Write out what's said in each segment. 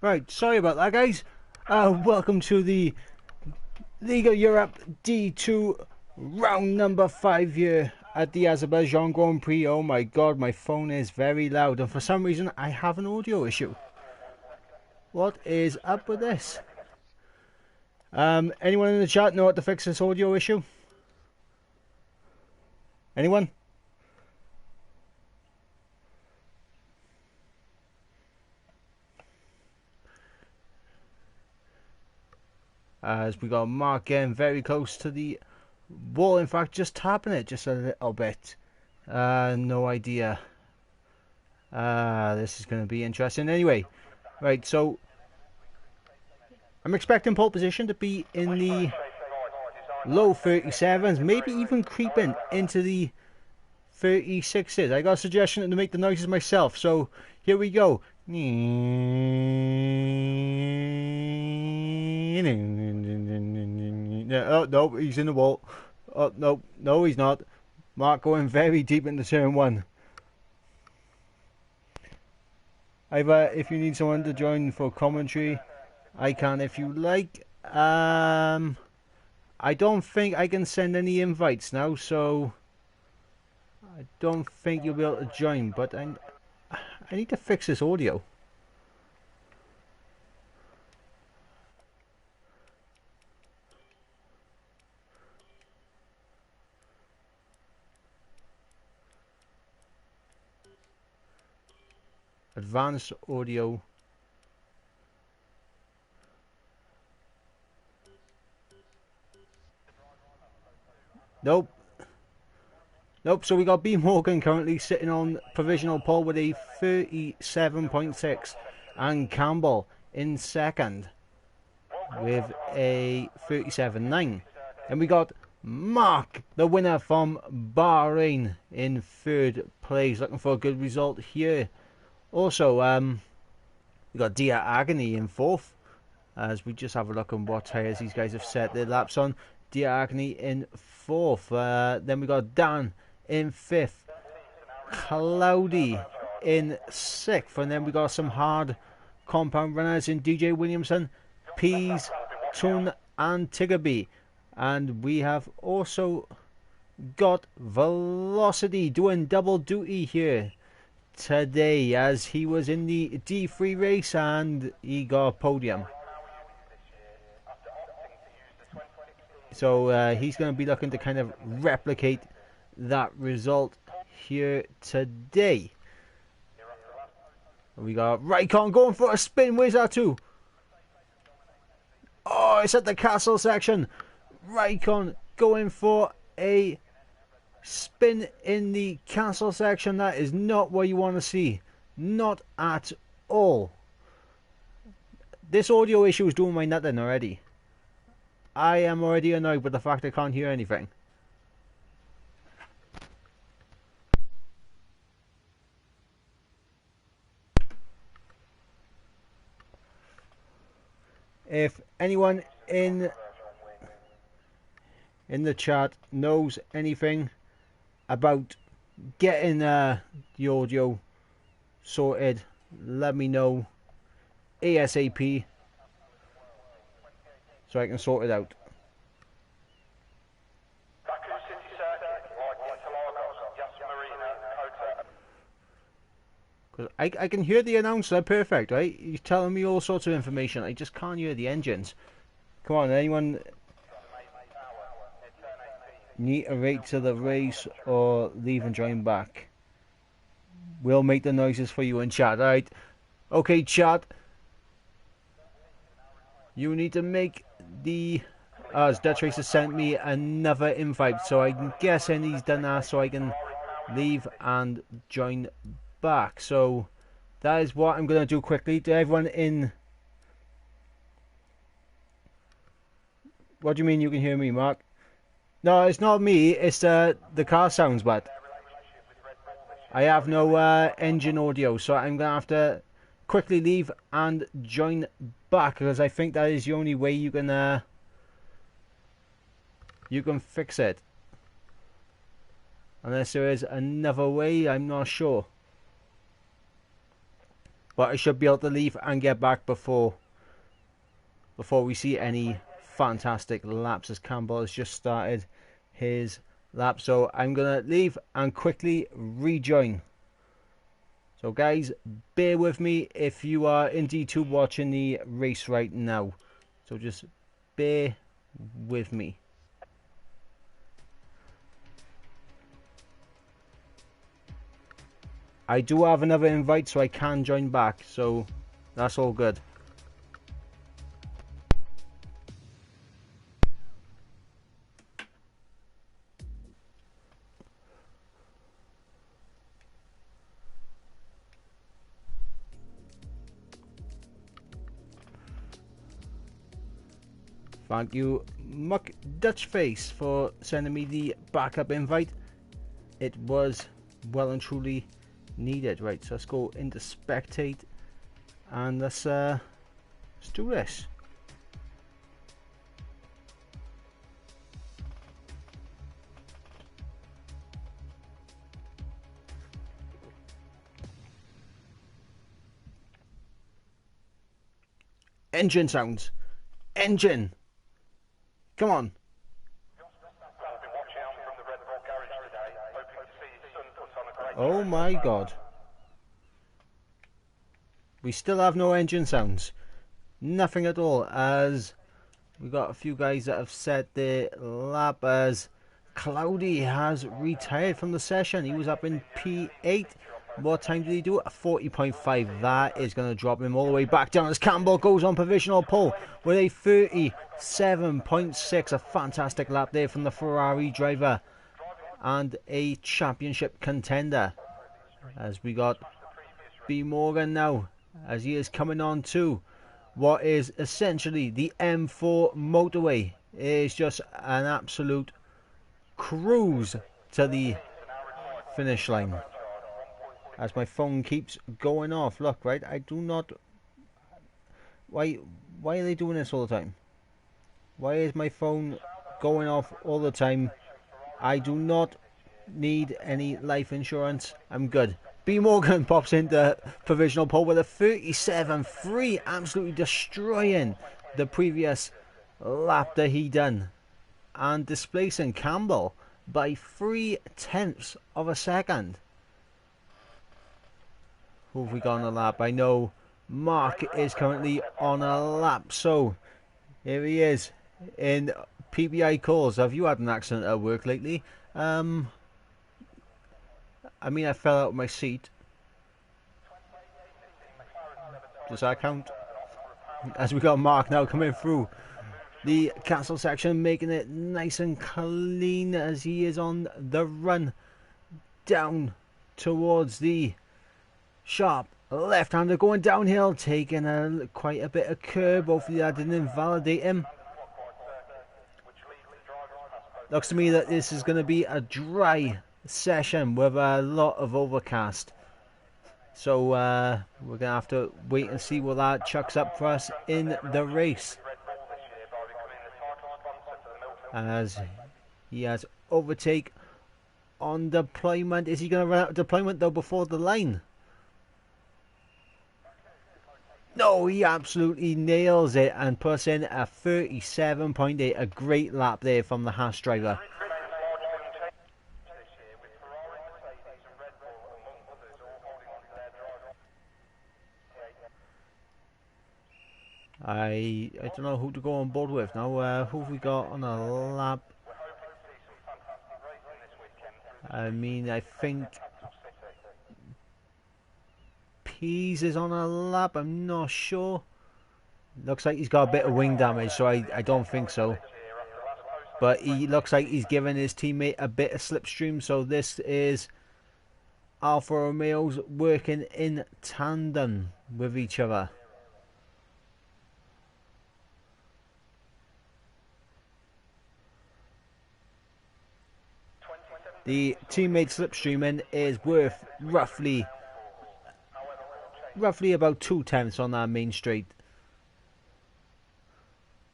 Right, sorry about that, guys. Welcome to the League of Europe D2 round number 5 here at the Azerbaijan Grand Prix. Oh my god, my phone is very loud, and for some reason I have an audio issue. What is up with this? Anyone in the chat know how to fix this audio issue? Anyone? As we got Mark getting very close to the wall, in fact just tapping it just a little bit. No idea. This is going to be interesting. Anyway, right, so I'm expecting pole position to be in the low 37s, maybe even creeping into the 36s. I got a suggestion to make the noises myself, so here we go. Oh no, he's in the wall. Oh no, he's not. Mark going very deep into turn 1. If you need someone to join for commentary, I can if you like. I don't think I can send any invites now, so I don't think you'll be able to join, but I need to fix this audio. Advanced audio. Nope. So we got B Morgan currently sitting on provisional pole with a 37.6, and Campbell in second with a 37.9. And we got Mark, the winner from Bahrain, in third place, looking for a good result here. Also, we got Dia Agony in fourth, as we just have a look on what tires these guys have set their laps on. Dia Agony in fourth. Then we got Dan in fifth, Cloudy in sixth, and then we got some hard compound runners in DJ Williamson, Pease, Toon and Tiggerby. And we have also got Velocity doing double duty here today, as he was in the D3 race and he got a podium. So he's going to be looking to kind of replicate that result here today. We got Raikkonen going for a spin. Where's that to? Oh, it's at the castle section. Raikkonen going for a spin in the castle section. That is not what you want to see. Not at all. This audio issue is doing my nothing already. I am already annoyed with the fact I can't hear anything. If anyone in the chat knows anything about getting the audio sorted, let me know ASAP so I can sort it out. Because I can hear the announcer perfect, right? He's telling me all sorts of information. I just can't hear the engines. Come on, anyone need a rate to the race or leave and join back? We'll make the noises for you in chat, alright? Okay, chat. You need to make the... as Dutch Racer sent me another invite, so I'm guessing he's done that so I can leave and join back. So that is what I'm going to do quickly. To everyone in... What do you mean you can hear me, Mark? No, it's not me, it's the car sounds, but I have no engine audio, so I'm going to have to quickly leave and join back, because I think that is the only way you can fix it. Unless there is another way, I'm not sure. but I should be able to leave and get back before we see any fantastic laps, as Campbell has just started his lap. So I'm gonna leave and quickly rejoin. So guys, bear with me if you are indeed to watching the race right now. So just bear with me. I do have another invite, so I can join back, so that's all good. Thank you, Muck Dutchface, for sending me the backup invite. It was well and truly needed. Right, so let's go into spectate and let's do this. Engine sounds. Engine. Come on. Oh my god. We still have no engine sounds. Nothing at all, as we got a few guys that have set their lap, as Cloudy has retired from the session. He was up in P8. What time did he do? A 40.5. That is going to drop him all the way back down as Campbell goes on provisional pole with a 37.6. A fantastic lap there from the Ferrari driver and a championship contender. As we got B. Morgan now, as he is coming on to what is essentially the M4 motorway. It is just an absolute cruise to the finish line. As my phone keeps going off. Look, right, I do not... Why are they doing this all the time? Why is my phone going off all the time? I do not need any life insurance. I'm good. B. Morgan pops into provisional pole with a 37.3, absolutely destroying the previous lap that he done, and displacing Campbell by 0.3 of a second. Who have we got on a lap? I know Mark is currently on a lap, so here he is in PBI calls. Have you had an accident at work lately? I mean, I fell out of my seat. Does that count? As we got Mark now coming through the castle section, making it nice and clean as he is on the run down towards the sharp left-hander, going downhill, taking quite a bit of curb. Hopefully that didn't invalidate him. Looks to me that this is going to be a dry session with a lot of overcast, so we're going to have to wait and see what that chucks up for us in the race, as he has overtake on deployment. Is he going to run out of deployment though before the line? No, he absolutely nails it and puts in a 37.8. A great lap there from the Haas driver. I don't know who to go on board with now. Who have we got on a lap? I mean, I think Pease is on a lap. I'm not sure. Looks like he's got a bit of wing damage, so I don't think so. But he looks like he's giving his teammate a bit of slipstream, so this is Alfa Romeo's working in tandem with each other. The teammate slipstreaming is worth roughly about 2/10 on that main straight.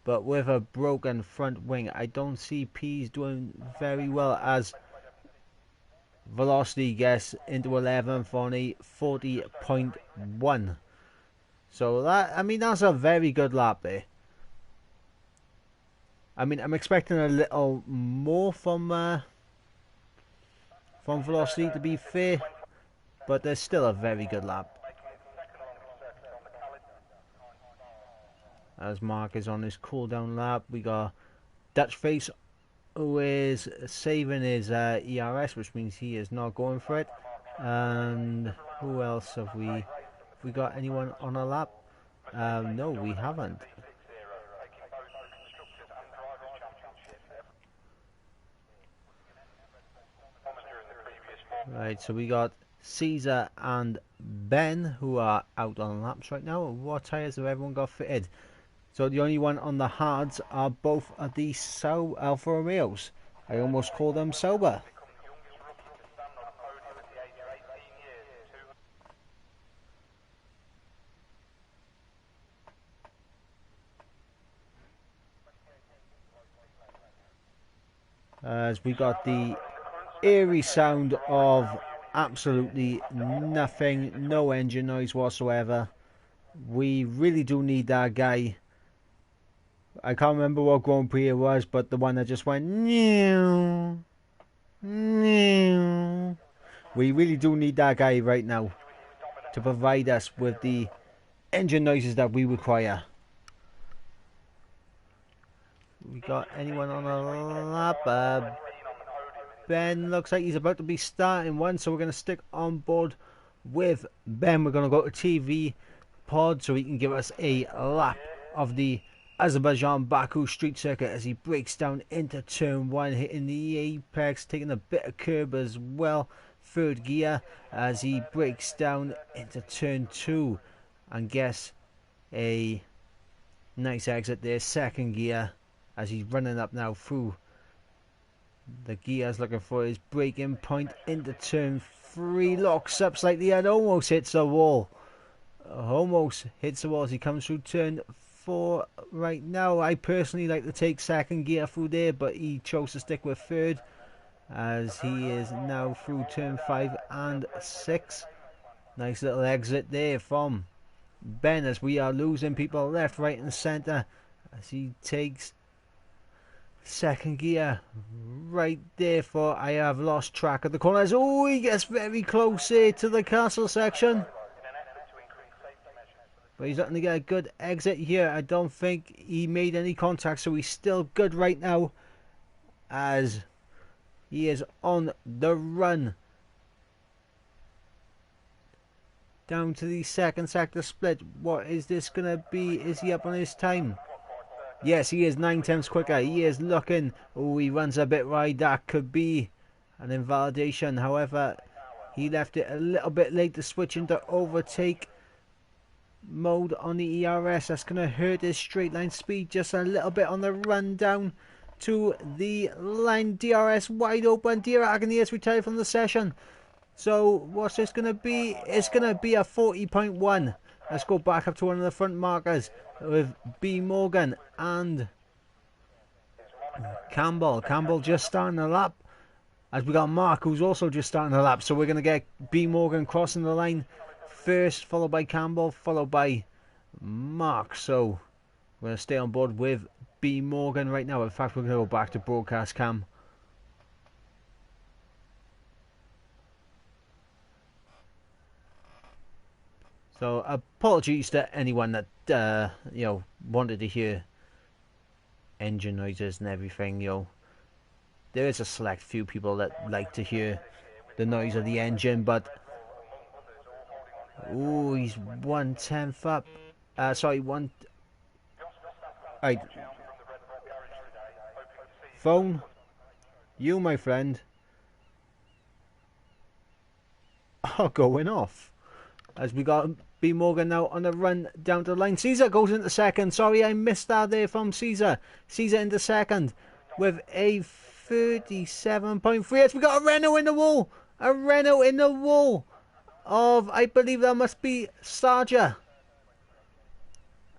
But with a broken front wing, I don't see P's doing very well, as velocity gets into 11th on a 40.1. So that, I mean, that's a very good lap there. I mean, I'm expecting a little more from Velocity, to be fair, but there's still a very good lap. As Mark is on his cool down lap, we got Dutch Face, who is saving his ERS, which means he is not going for it. And who else have we? Have we got anyone on a lap? No, we haven't. Right, so we got Caesar and Ben, who are out on laps right now. What tyres have everyone got fitted? So the only one on the hards are both of the Alfa Romeos. I almost call them Sauber. As we got the eerie sound of absolutely nothing, no engine noise whatsoever. We really do need that guy. I can't remember what Grand Prix it was, but the one that just went new. We really do need that guy right now to provide us with the engine noises that we require. We got anyone on a lap? Ben looks like he's about to be starting one, so we're going to stick on board with Ben. We're going to go to TV pod so he can give us a lap of the Azerbaijan Baku street circuit as he breaks down into turn 1, hitting the apex, taking a bit of curb as well. Third gear as he breaks down into turn 2 and gets a nice exit there. Second gear as he's running up now through the gears, looking for his braking point into turn 3. Locks up slightly and almost hits the wall. Almost hits the wall as he comes through turn 4 right now. I personally like to take second gear through there, but he chose to stick with third as he is now through turn 5 and 6. Nice little exit there from Ben as we are losing people left, right and centre as he takes second gear right there for I have lost track of the corners. Oh, he gets very close here to the castle section, but he's looking to get a good exit here. I don't think he made any contact, so he's still good right now as he is on the run down to the second sector split. What is this gonna be? Is he up on his time? Yes, he is 9 tenths quicker. He is looking. Oh, he runs a bit wide. That could be an invalidation. However, he left it a little bit late to switch into overtake mode on the ERS. That's going to hurt his straight line speed just a little bit on the run down to the line. DRS wide open. Dear Agony is retired from the session. So what's this going to be? It's going to be a 40.1. Let's go back up to one of the front markers with B. Morgan and Campbell. Campbell just starting the lap as we got Mark, who's also just starting the lap. So we're going to get B. Morgan crossing the line first, followed by Campbell, followed by Mark. So we're going to stay on board with B. Morgan right now. In fact, we're going to go back to broadcast cam. So apologies to anyone that wanted to hear engine noises and everything. There is a select few people that like to hear the noise of the engine, but oh, he's 1/10 up. Sorry, one. Right. Phone, you, my friend, are going off as we got B. Morgan now on the run down to the line. Caesar goes into second. Sorry, I missed that there from Caesar. Caesar into second with a 37.3. As we got a Renault in the wall. A Renault in the wall of, I believe that must be Sarja.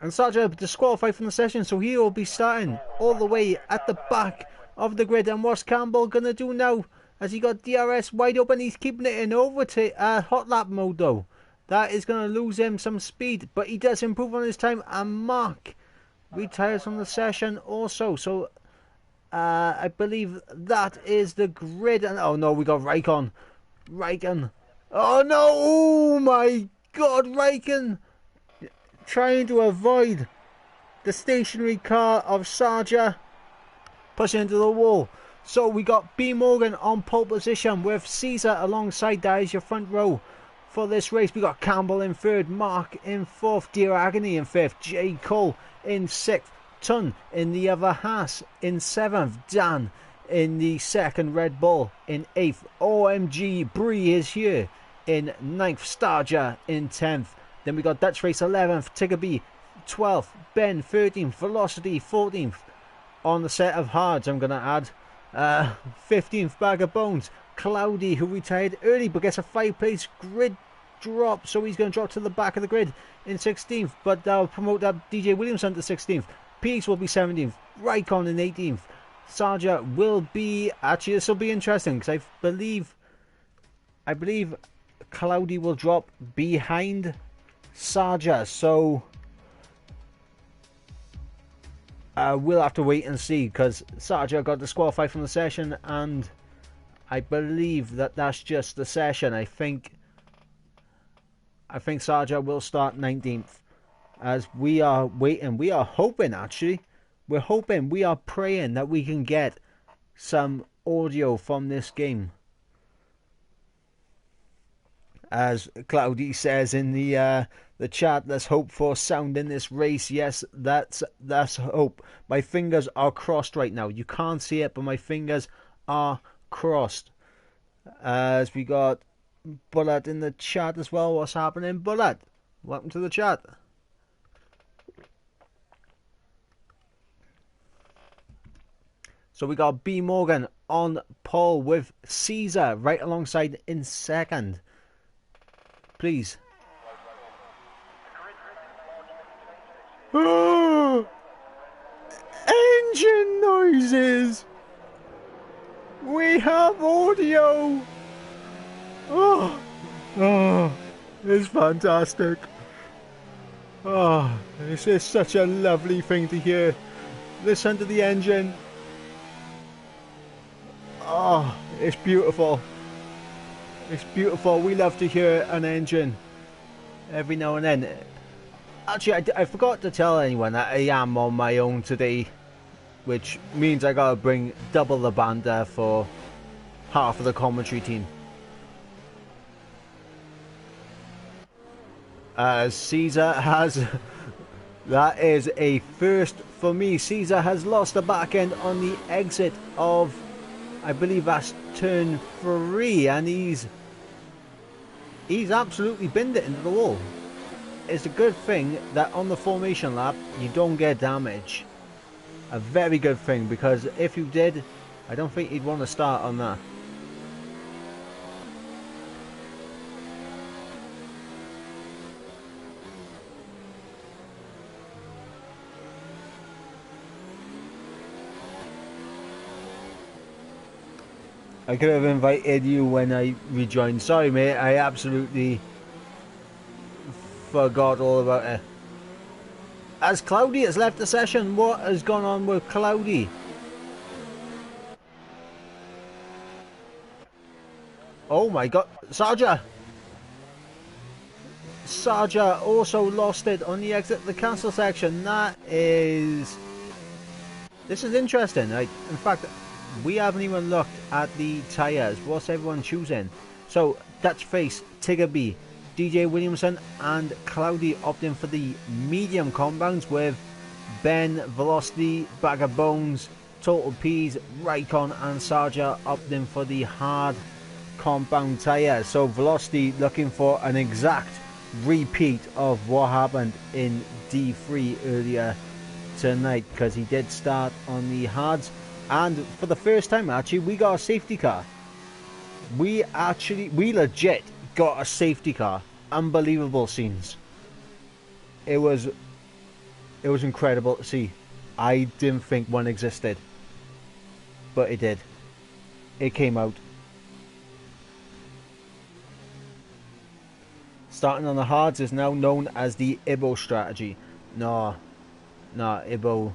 And Sarja disqualified from the session, so he will be starting all the way at the back of the grid. And what's Campbell going to do now? As he got DRS wide open, he's keeping it in hot lap mode though. That is going to lose him some speed, but he does improve on his time, and Mark retires from the session also. So I believe that is the grid. And oh no, we got Raikkonen. Oh no! Oh my God, Raikkonen trying to avoid the stationary car of Sarja, pushing into the wall. So we got B. Morgan on pole position with Caesar alongside. That is your front row for this race. We got Campbell in third, Mark in fourth, Dear Agony in fifth, J. Cole in sixth, Tun in the other Haas in seventh, Dan in the second, Red Bull in eighth, OMG Bree is here in ninth, Starja in 10th. Then we got Dutch Race 11th, Tiggerby 12th, Ben 13th, Velocity 14th on the set of hards, I'm going to add. 15th, Bag of Bones, Cloudy, who retired early but gets a 5-place grid drop, so he's going to drop to the back of the grid in 16th, but they'll promote that DJ Williamson to 16th. Peace will be 17th, Raikkonen in 18th. Sarja will be, actually this will be interesting because I believe Cloudy will drop behind Sarja, so we'll have to wait and see, because Sarja got disqualified from the session, and I believe that that's just the session. I think Sarja will start 19th, as we are waiting. We are hoping, actually. We're hoping, we are praying that we can get some audio from this game. As Cloudy says in the chat, let's hope for sound in this race. Yes, that's hope. My fingers are crossed right now. You can't see it, but my fingers are crossed. As we got Bullet in the chat as well. What's happening, Bullet? Welcome to the chat. So we got B. Morgan on pole with Caesar right alongside in second. Please. Oh, engine noises. We have audio. Oh, it's fantastic. Oh, this is such a lovely thing to hear. Listen to the engine. Oh, it's beautiful. It's beautiful. We love to hear an engine every now and then. Actually, I forgot to tell anyone that I am on my own today, which means I gotta bring double the band there for half of the commentary team. Caesar has... that is a first for me. Caesar has lost the back end on the exit of, I believe that's turn 3, and he's absolutely binned it into the wall. It's a good thing that on the formation lap you don't get damage. A very good thing, because if you did, I don't think he'd want to start on that. I could have invited you when I rejoined. Sorry, mate. I absolutely forgot all about it. As Cloudy has left the session, what has gone on with Cloudy? Oh my God. Sarja also lost it on the exit of the castle section. This is interesting. In fact, we haven't even looked at the tyres. What's everyone choosing? So, Dutch Face, Tiggerby, DJ Williamson and Cloudy opting for the medium compounds, with Ben, Velocity, Bag of Bones, Total P's, Raikkonen and Sarja opting for the hard compound tyres. So Velocity looking for an exact repeat of what happened in D3 earlier tonight, because he did start on the hards. And for the first time, actually, we got a safety car. We legit got a safety car. Unbelievable scenes. It was incredible to see. I didn't think one existed, but it did. It came out. Starting on the hards is now known as the Ibo strategy. No, Ibo.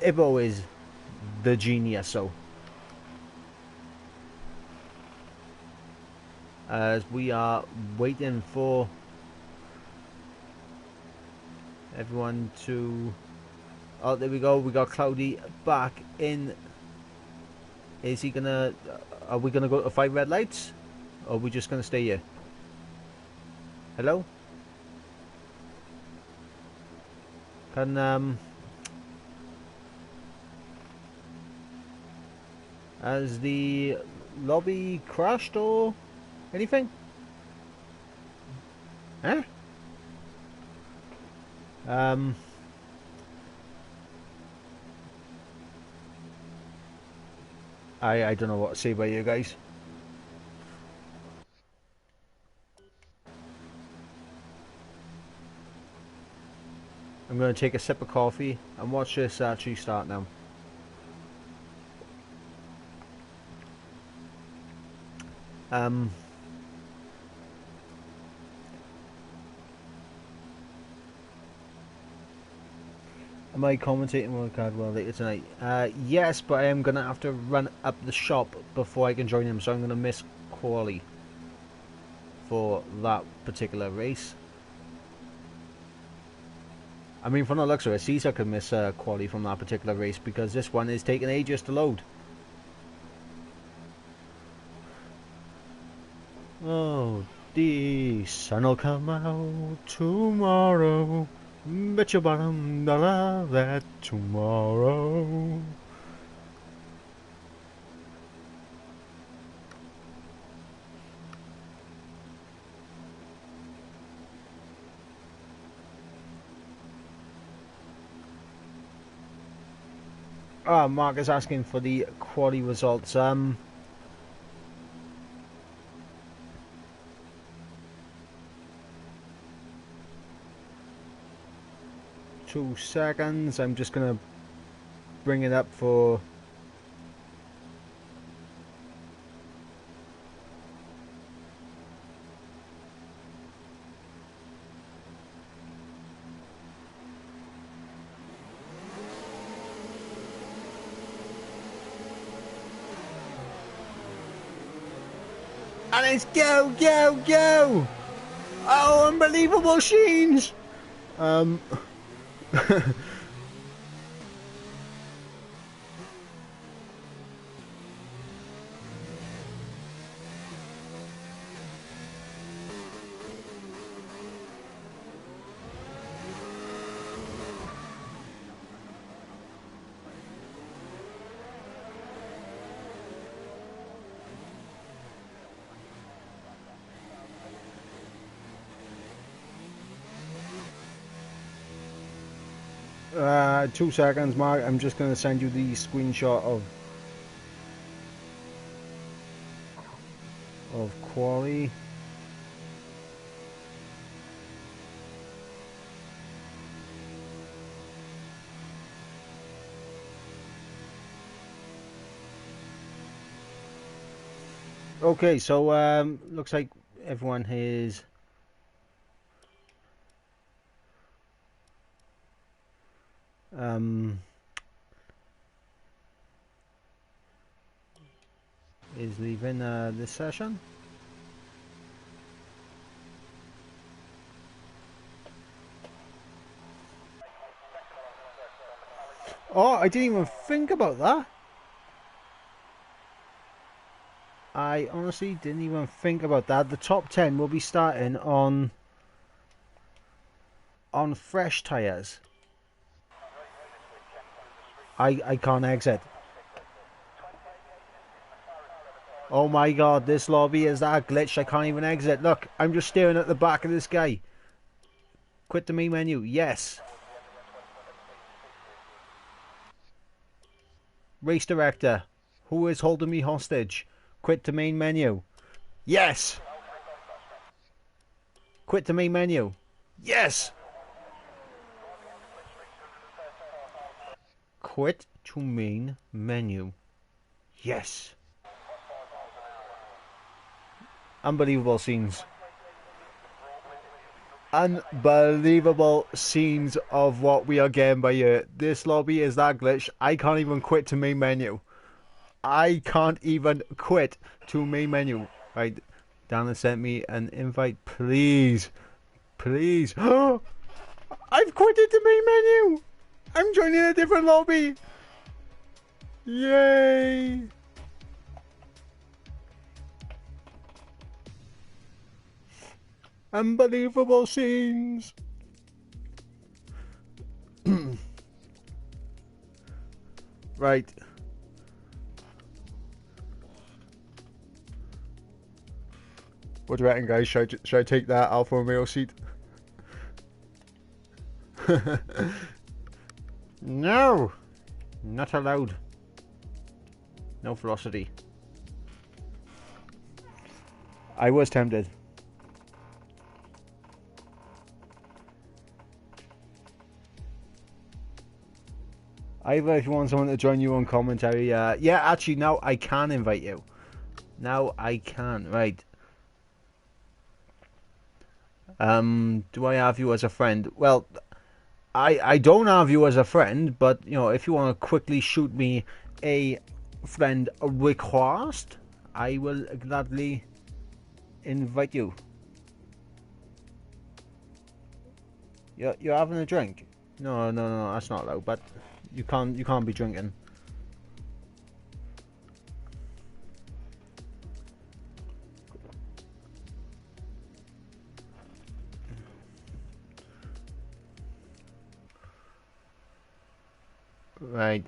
Ibo is the genius, so. As we are waiting for everyone to... Oh, there we go. We got Cloudy back in. Is he gonna... Are we gonna go to 5 red lights? Or are we just gonna stay here? Hello? Can, has the lobby crashed or anything? Huh? I don't know what to say about you guys. I'm going to take a sip of coffee and watch this actually start now. Am I commentating World Cardwell later tonight? Yes, but I am going to have to run up the shop before I can join him, so I'm going to miss quali for that particular race. I mean, from the looks of it, Caesar could miss quali from that particular race because this one is taking ages to load. Oh, the sun will come out tomorrow. Bet your bottom dollar that tomorrow. Ah, Mark is asking for the quali results. 2 seconds. I'm just gonna bring it up for... And it's go, go, go! Oh, unbelievable sheens! Two seconds, Mark. I'm just going to send you the screenshot of quali. Okay, so looks like everyone is leaving this session. Oh, I didn't even think about that. I honestly didn't even think about that. The top 10 will be starting on fresh tires. I can't exit. Oh my god, this lobby is that glitched. I can't even exit. Look, I'm just staring at the back of this guy. Quit the main menu. Yes. Race director. Who is holding me hostage? Quit the main menu. Yes. Quit the main menu. Yes. Quit to main menu. Yes. Unbelievable scenes. Unbelievable scenes of what we are getting by here. This lobby is that glitch. I can't even quit to main menu. I can't even quit to main menu. Right, Dana sent me an invite. Please, please. I've quitted the main menu. I'm joining a different lobby. Yay! Unbelievable scenes. Right. What do you reckon, guys? Should I take that Alfa Romeo seat? No! Not allowed. No velocity. I was tempted. Ivor, if you want someone to join you on commentary, yeah, actually, now I can invite you. Now I can, right. Do I have you as a friend? Well, I don't have you as a friend, but, you know, if you want to quickly shoot me a friend request, I will gladly invite you. You're having a drink? No, that's not allowed, but you can't be drinking. Right,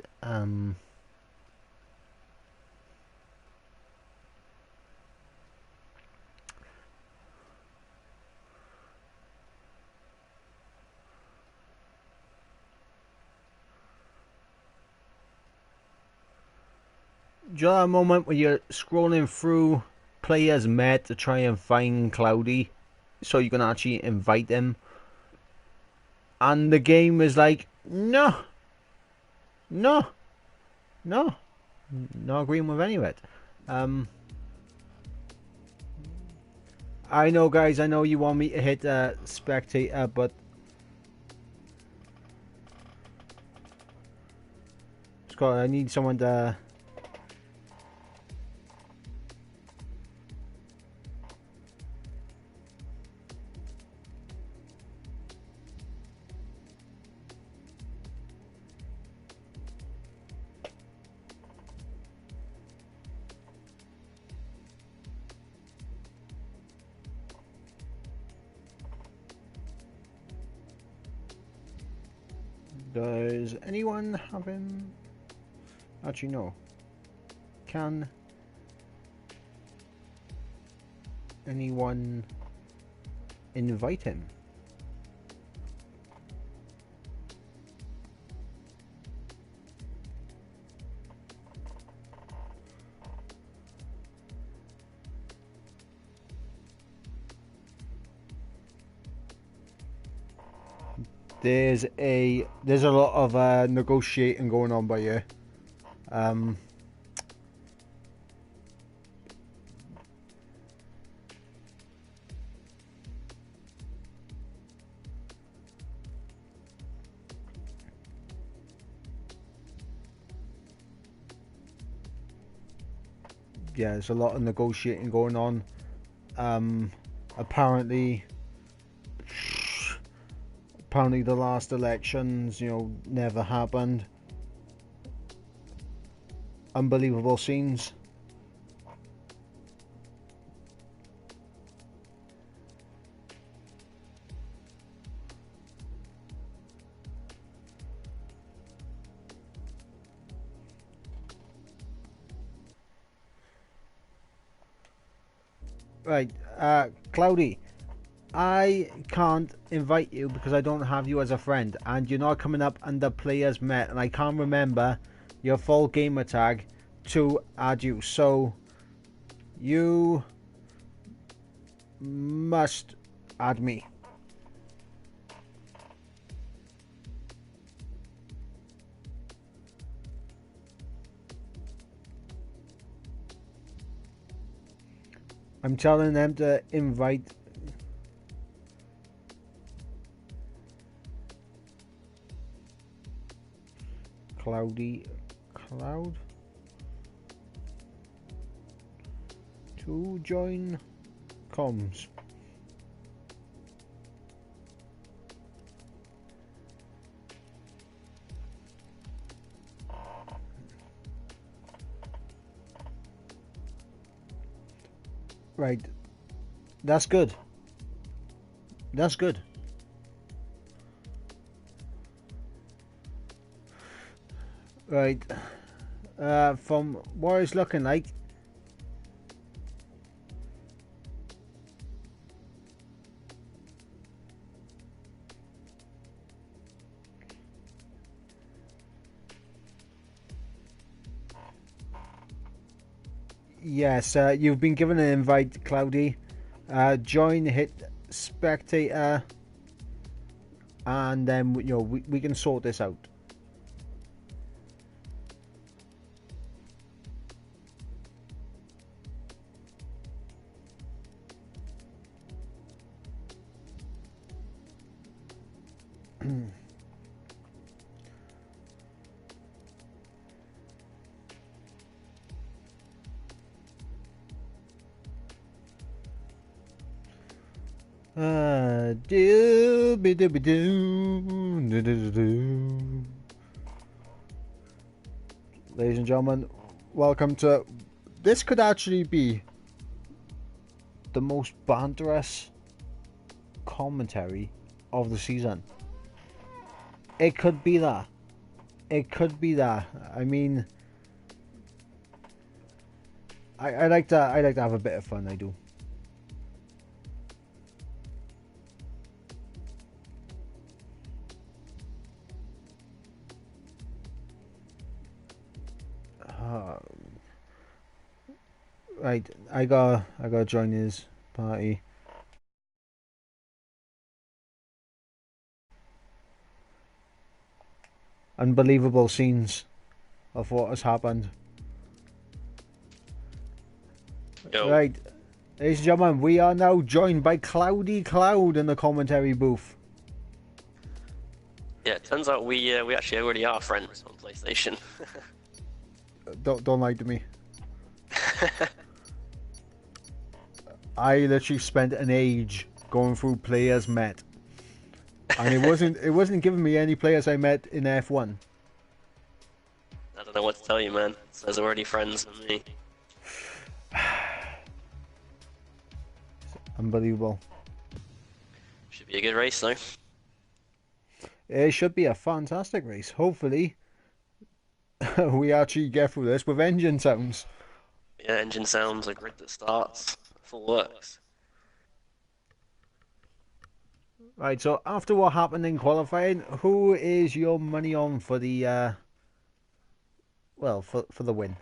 do you know that moment where you're scrolling through players met to try and find Cloudy so you can actually invite him, and the game is like, no, not agreeing with any of it. I know, guys, I know you want me to hit spectator, but Scott, I need someone to. Does anyone have him? Actually, no. Can anyone invite him? There's a lot of negotiating going on by here. Yeah, there's a lot of negotiating going on. Apparently the last elections, you know, never happened. Unbelievable scenes. Right, Cloudy, I can't invite you because I don't have you as a friend, and you're not coming up under players met, and I can't remember your full gamer tag to add you, so you must add me. I'm telling them to invite. Cloud to join comms. Right, that's good. That's good. Right, from what it's looking like, yes, you've been given an invite, Cloudy. Join, hit spectator, and then we can sort this out. Ladies and gentlemen, welcome to. This could actually be the most banterous commentary of the season. It could be that. It could be that. I mean, I like to. I like to have a bit of fun. I do. Right, I gotta join his party. Unbelievable scenes of what has happened. Yo. Right, ladies and gentlemen, we are now joined by Cloudy Cloud in the commentary booth. Yeah, it turns out we actually already are friends on PlayStation. Don't lie to me. I literally spent an age going through players met, and it wasn't giving me any players I met in F1. I don't know what to tell you, man. It says already friends with me. Unbelievable. Should be a good race though. It should be a fantastic race. Hopefully, we actually get through this with engine sounds. Yeah, engine sounds, a grid that starts, full works. Right, so after what happened in qualifying, who is your money on for the for the win?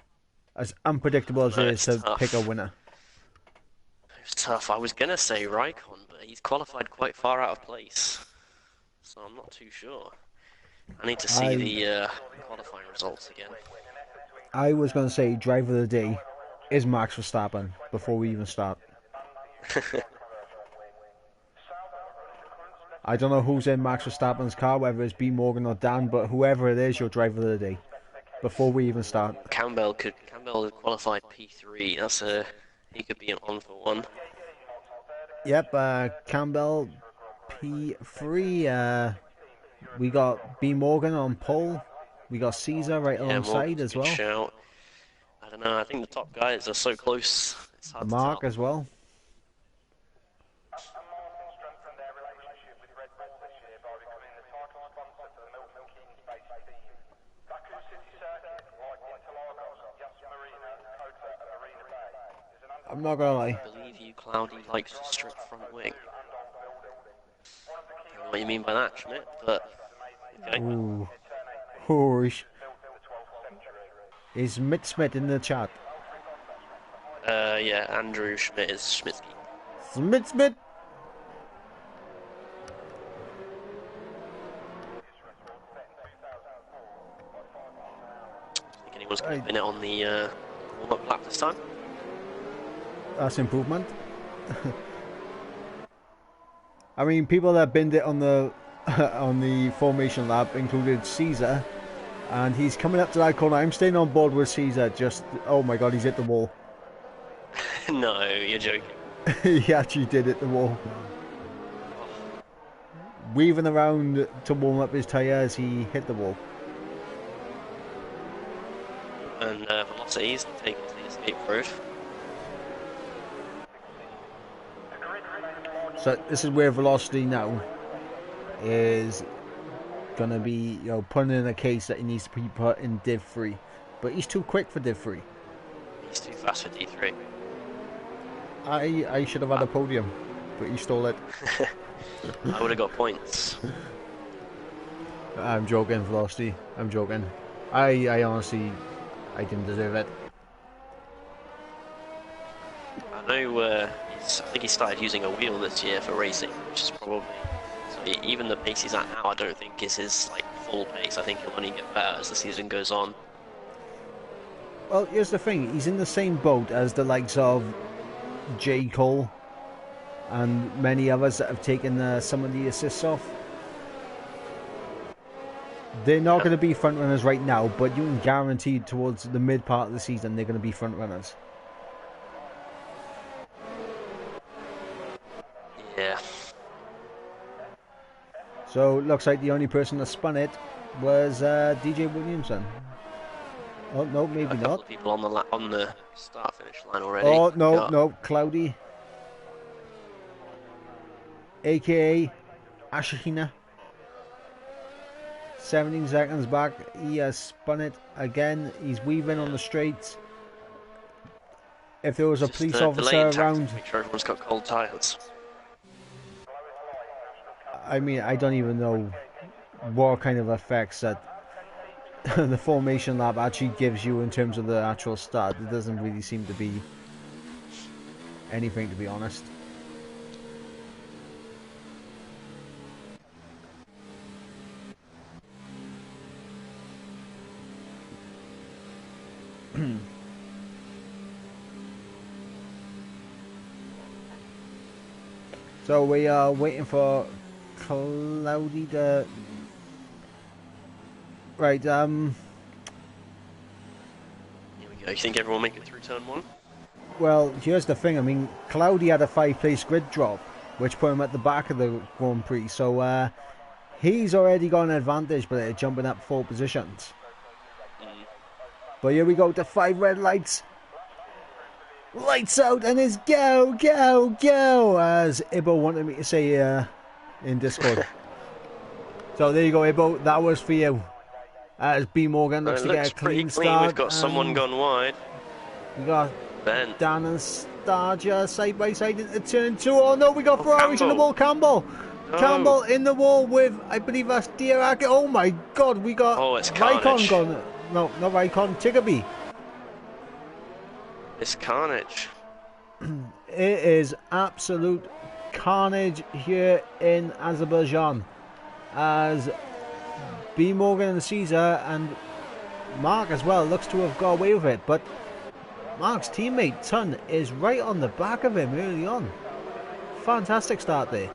As unpredictable as it is to tough. pick a winner. It's tough. I was gonna say Raikkonen, but he's qualified quite far out of place, so I'm not too sure. I need to see the qualifying results again. I was going to say driver of the day is Max Verstappen before we even start. I don't know who's in Max Verstappen's car, whether it's B. Morgan or Dan, but whoever it is, your driver of the day before we even start. Campbell qualified P3. He could be an on for one. Yep, Campbell P3. We got B. Morgan on pole. We got Caesar right alongside as well. Shout. I don't know. I think the top guys are so close. It's hard to Mark tell. as well. I'm not gonna lie. I believe you, Cloudy, likes to strip front wing. I don't know what you mean by that, Schmidt, but okay. Ooh. Horish. Is Mitt Smith in the chat? Yeah, Andrew Schmidt is Schmitsky. Smith. Think anyone's going to win it on the warm-up lap this time? That's improvement. I mean, people that binned it on the on the formation lap included Caesar, and he's coming up to that corner. I'm staying on board with Caesar. Just, oh my god, he's hit the wall. No, you're joking. He actually did hit the wall. Weaving around to warm up his tyres, he hit the wall. And velocities taken to the escape road. So this is where velocity now is gonna be, you know, putting in a case that he needs to be put in Div 3, but he's too quick for Div 3. He's too fast for D3. I should have had a podium, but he stole it. I would have got points. I'm joking, velocity. I'm joking. I honestly, I didn't deserve it. I know. I think he started using a wheel this year for racing, which is probably. So even the pace he's at now, I don't think is his like full pace. I think he'll only get better as the season goes on. Well, here's the thing. He's in the same boat as the likes of J. Cole and many others that have taken some of the assists off. They're not going to be front runners right now, but you can guarantee towards the mid part of the season they're going to be front runners. Yeah. So it looks like the only person that spun it was DJ Williamson. Oh no, maybe a couple not. Of people on the start finish line already. Oh no, no, Cloudy, aka Ashahina. 17 seconds back, he has spun it again. He's weaving on the straights. If there was a police officer around, make sure everyone's got cold tires. I mean, I don't even know what kind of effects that the formation lab actually gives you in terms of the actual start. It doesn't really seem to be anything, to be honest. So we are waiting for Cloudy to... Right, Here we go. You think everyone will make it through turn 1? Well, here's the thing. I mean, Cloudy had a 5-place grid drop, which put him at the back of the Grand Prix. So he's already got an advantage by jumping up 4 positions. But here we go to 5 red lights. Lights out, and it's go, go, go, as Ibo wanted me to say in Discord. So there you go, Ibo. That was for you. As B Morgan looks to get a clean start. We've got someone gone wide. We got Ben. Dan and Starja side by side into turn 2. Oh no, we got Ferraris in the wall. Campbell. No. Campbell in the wall with, I believe that's Dirac. Oh my god, we got Raikkonen gone. No, not Raikkonen, Tiggerby. It's carnage. It is absolute carnage here in Azerbaijan, as B Morgan and Caesar and Mark as well looks to have got away with it, but Mark's teammate Tun is right on the back of him early on. Fantastic start there.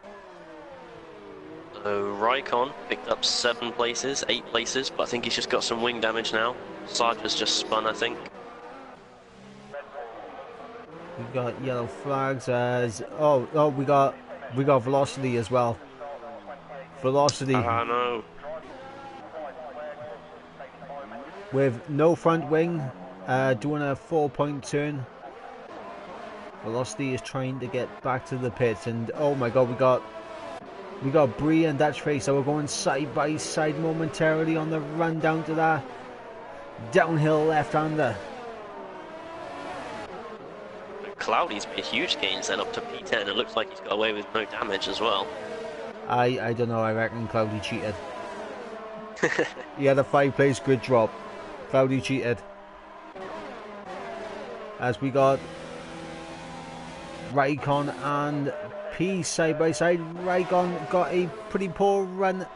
So Raikkonen picked up 7 places, 8 places, but I think he's just got some wing damage now. Sarge's just spun, I think. We got yellow flags as we got velocity as well. Velocity. No. With no front wing, doing a 4-point turn. Velocity is trying to get back to the pits, and oh my god, we got Bree and Dutch Face, so we're going side by side momentarily on the run down to that downhill left-hander. Cloudy's made huge gains then up to P10. It looks like he's got away with no damage as well. I don't know, I reckon Cloudy cheated. He had a 5-place grid drop. Cloudy cheated. As we got Raikkonen and P side by side. Raikkonen got a pretty poor run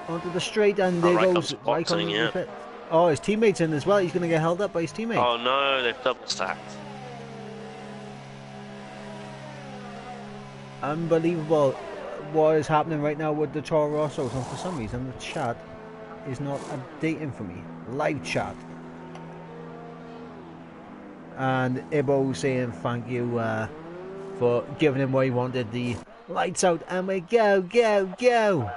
onto the straight, and there goes Raikkonen. Yeah. Oh, his teammate's in as well. He's going to get held up by his teammate. Oh no, they've double stacked. Unbelievable what is happening right now with the Toro Rossos, and for some reason the chat is not updating for me. Live chat. And Ibo saying thank you for giving him what he wanted. The lights out and we go, go, go.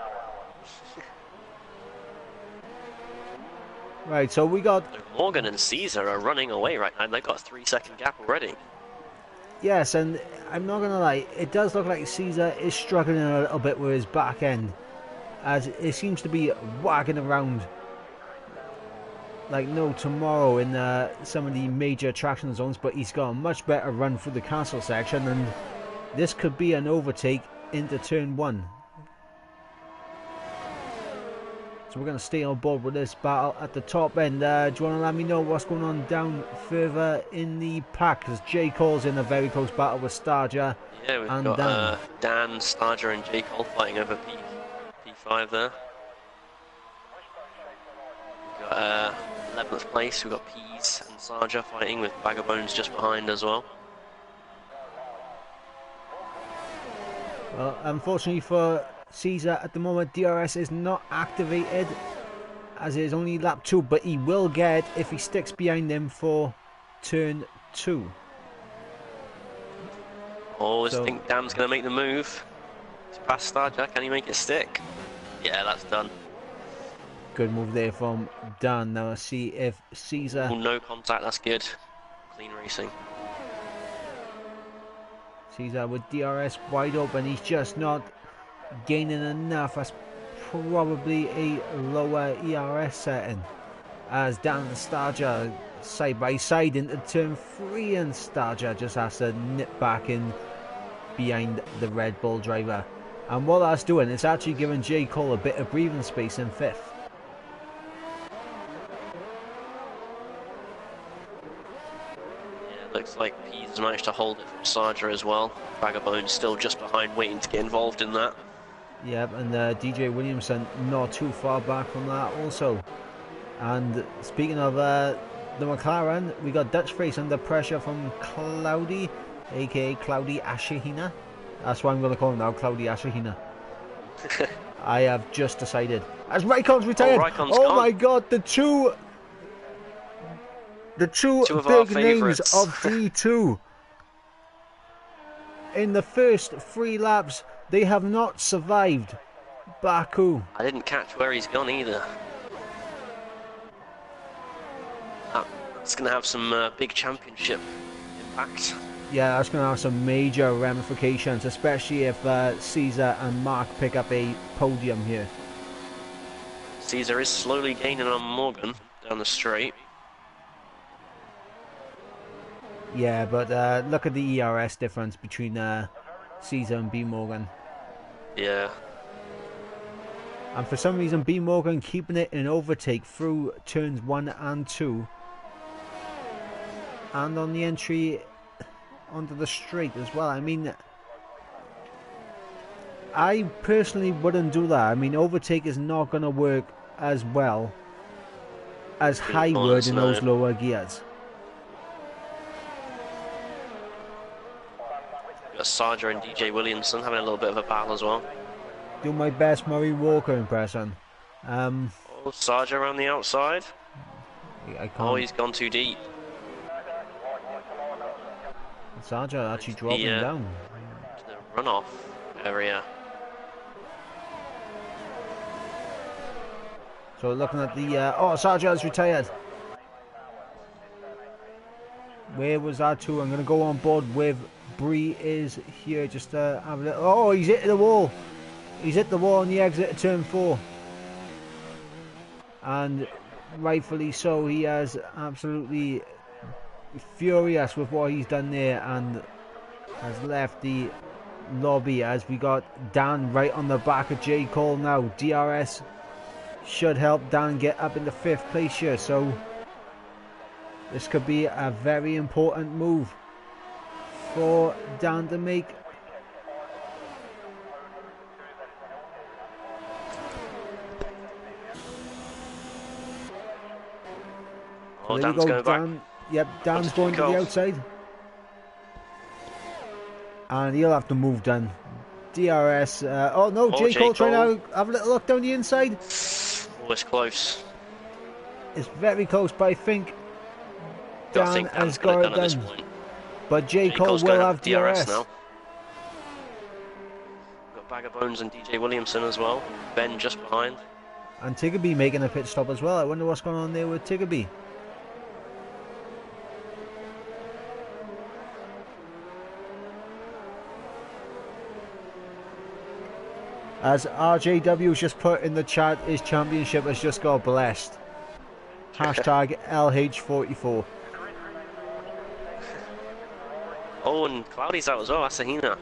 Right, so we got... Morgan and Caesar are running away right now. They've got a 3-second gap already. Yes, and I'm not going to lie, it does look like Caesar is struggling a little bit with his back end, as it seems to be wagging around like no tomorrow in some of the major attraction zones, but he's got a much better run through the castle section, and this could be an overtake into turn 1. So we're going to stay on board with this battle at the top end. Do you want to let me know what's going on down further in the pack? Because J. Cole's in a very close battle with Starja. Yeah, we've and got Dan, Starja and J. Cole fighting over P5 there. We've got 11th place, we've got Peas and Sarja fighting with Bag of Bones just behind as well. Well, unfortunately for Caesar at the moment, DRS is not activated as it is only lap 2, but he will get if he sticks behind him for turn 2. Always think Dan's going to make the move. He's past Starja, can he make it stick? Yeah, that's done. Good move there from Dan. Now let's see if Caesar... Ooh, no contact, that's good. Clean racing. Caesar with DRS wide open, he's just not gaining enough. That's probably a lower ERS setting, as Dan and Starja side by side into turn 3, and Starja just has to nip back in behind the Red Bull driver, and what that's doing, it's actually giving J. Cole a bit of breathing space in 5th. Looks like Peas managed to hold it from Sarja as well. Bag of Bones still just behind, waiting to get involved in that. Yep, and DJ Williamson not too far back from that also. And speaking of the McLaren, we got Dutch Face under pressure from Cloudy, aka Cloudy Ashahina. That's what I'm going to call him now, Cloudy Ashahina. I have just decided. As Raikon's retired! Raikon's oh gone. My god, the two of big names of D2 in the first 3 laps, they have not survived Baku. I didn't catch where he's gone either. That's going to have some big championship impact. Yeah, that's going to have some major ramifications, especially if Caesar and Mark pick up a podium here. Caesar is slowly gaining on Morgan down the straight. Yeah, but look at the ERS difference between Caesar and B. Morgan. Yeah. And for some reason, B. Morgan keeping it in overtake through turns 1 and 2. And on the entry onto the straight as well. I mean, I personally wouldn't do that. I mean, overtake is not going to work as well as high would in those lower gears. Got Sarja and DJ Williamson having a little bit of a battle as well. Do my best Murray Walker impression. Oh, Sarja around the outside. I can't. Oh, he's gone too deep. Sarja actually dropping down to the runoff area. So looking at the Sarja has retired. Where was that to? I'm going to go on board with Bree is here just to have a little... Oh, he's hit the wall. He's hit the wall on the exit of turn 4. And rightfully so, he has absolutely furious with what he's done there and has left the lobby, as we got Dan right on the back of J. Cole now. DRS should help Dan get up into 5th place here, so this could be a very important move for Dan to make. Oh, there Dan's going Dan. back. Yep, Dan's going to the outside. And he'll have to move Dan DRS. Oh no, Oh, J. J. Cole trying Cole. to have a little look down the inside. Oh, it's close. It's very close, but I think Got to Dan think has Dan's going got to it done at this done. point. But J. J. Cole Cole's will going have up DRS DRS. now. Got Bag of Bones and DJ Williamson as well. Ben just behind. And Tiggerby making a pit stop as well. I wonder what's going on there with Tiggerby. As RJW's just put in the chat, his championship has just got blessed. Hashtag LH44. Oh, and Cloudy's out as well, Asahina.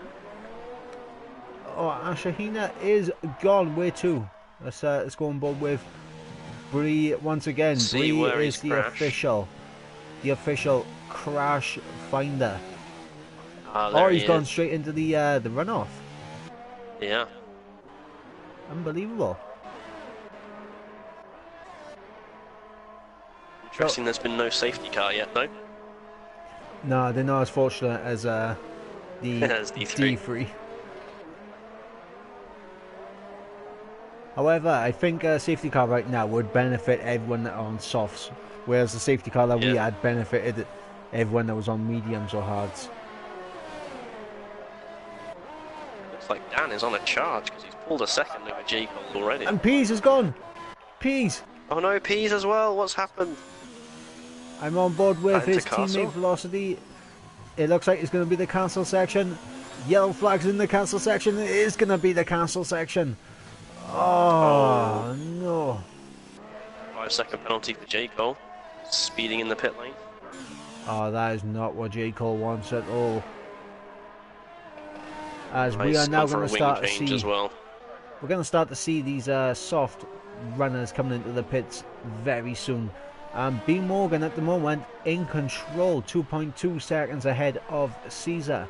Oh, Ashahina is gone. Where to? Let's go on board with Bree once again. See Bree where is he's the crashed. official crash finder. Ah, there He's he gone is. straight into the runoff. Yeah. Unbelievable. Interesting, there's been no safety car yet, though. No, they're not as fortunate as the As D3. D3. However, I think a safety car right now would benefit everyone that are on softs, whereas the safety car that we had benefited everyone that was on mediums or hards. Looks like Dan is on a charge because he's pulled a second over J. Cole already. And Pease is gone. Pease. Oh no, Peas as well. What's happened? I'm on board with Back into his Castle. teammate Velocity. It looks like it's going to be the cancel section. Yellow flags in the cancel section. It is going to be the cancel section. Oh, no. 5-second penalty for J. Cole. Speeding in the pit lane. Oh, that is not what J. Cole wants at all. As we He's are now gone for going a to wing start to change see, as well. we're going to start to see these soft runners coming into the pits very soon. B Morgan at the moment in control, 2.2 seconds ahead of Caesar.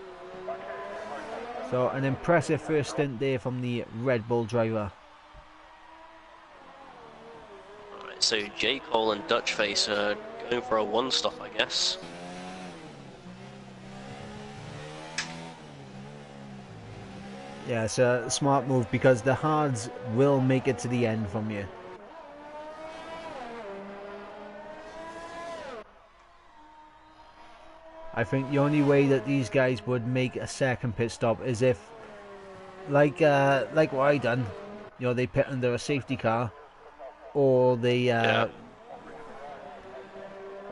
So an impressive first stint there from the Red Bull driver. Alright, so J. Cole and Dutchface are going for a one-stop, I guess. Yeah, it's a smart move because the hards will make it to the end from you. I think the only way that these guys would make a second pit stop is if, like what I done, you know, they pit under a safety car, or they,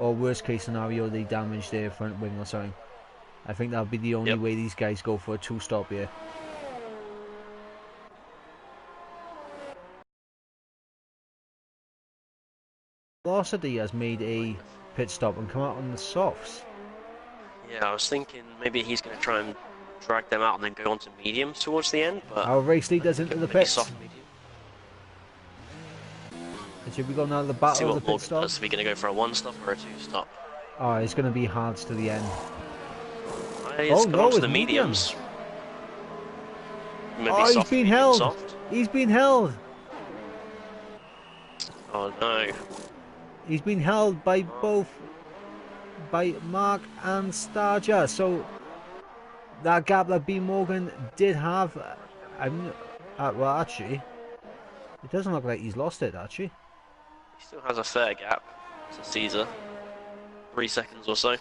or worst case scenario, they damage their front wing or something. I think that would be the only way these guys go for a two-stop here. Velocity has made a pit stop and come out on the softs. Yeah, I was thinking maybe he's going to try and drag them out and then go on to mediums towards the end, but... Our race leader's into the maybe pits. soft medium. And should we go now to the See battle of what the pit Morgan stop? does. Is he going to go for a one-stop or a two-stop? Oh, it's going to be hards to the end. He's gone on to it's the mediums. Maybe Oh, he's soft, been medium, held. soft. He's been held. Oh no. He's been held by by Mark and Starger. So that gap that B Morgan did have, well, actually, it doesn't look like he's lost it. Actually, He still has a fair gap to Caesar. 3 seconds or so.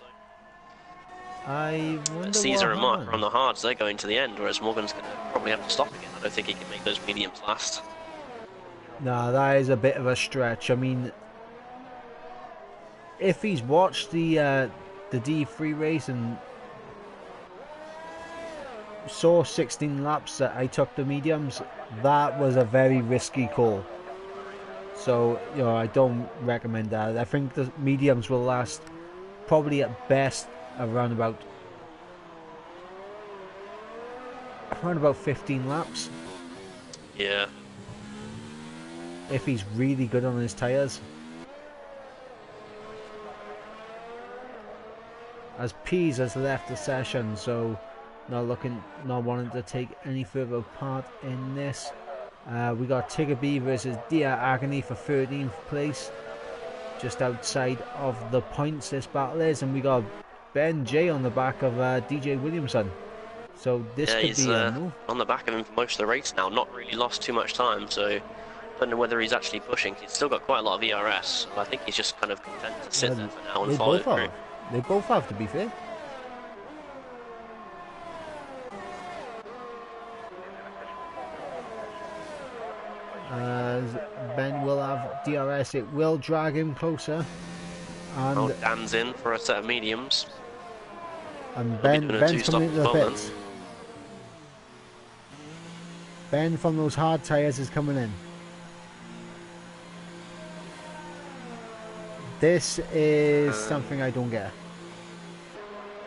I wonder Caesar what and Mark happened. are on the hards, they're going to the end, whereas Morgan's going to probably have to stop again. I don't think he can make those mediums last. No, that is a bit of a stretch. I mean, if he's watched the D3 race and saw 16 laps that I took the mediums, that was a very risky call. So, you know, I don't recommend that. I think the mediums will last probably at best around about 15 laps. Yeah. If he's really good on his tyres. As Pease has left the session, so not wanting to take any further part in this. We got Tiggerby versus Dia Agony for 13th place, just outside of the points this battle is, and we got Ben J on the back of DJ Williamson So this Yeah, could he's be a move. on the back of him for most of the race now. Not really lost too much time, so don't know whether he's actually pushing. He's still got quite a lot of ERS, so I think he's just kind of content to sit there for now and They follow both through. are. They both have, to be fair. As Ben will have DRS, it will drag him closer. Oh, And Dan's in for a set of mediums. And He'll be doing a Ben's two-stop coming into as the well then. pits. Ben from those hard tyres is coming in. This is something I don't get.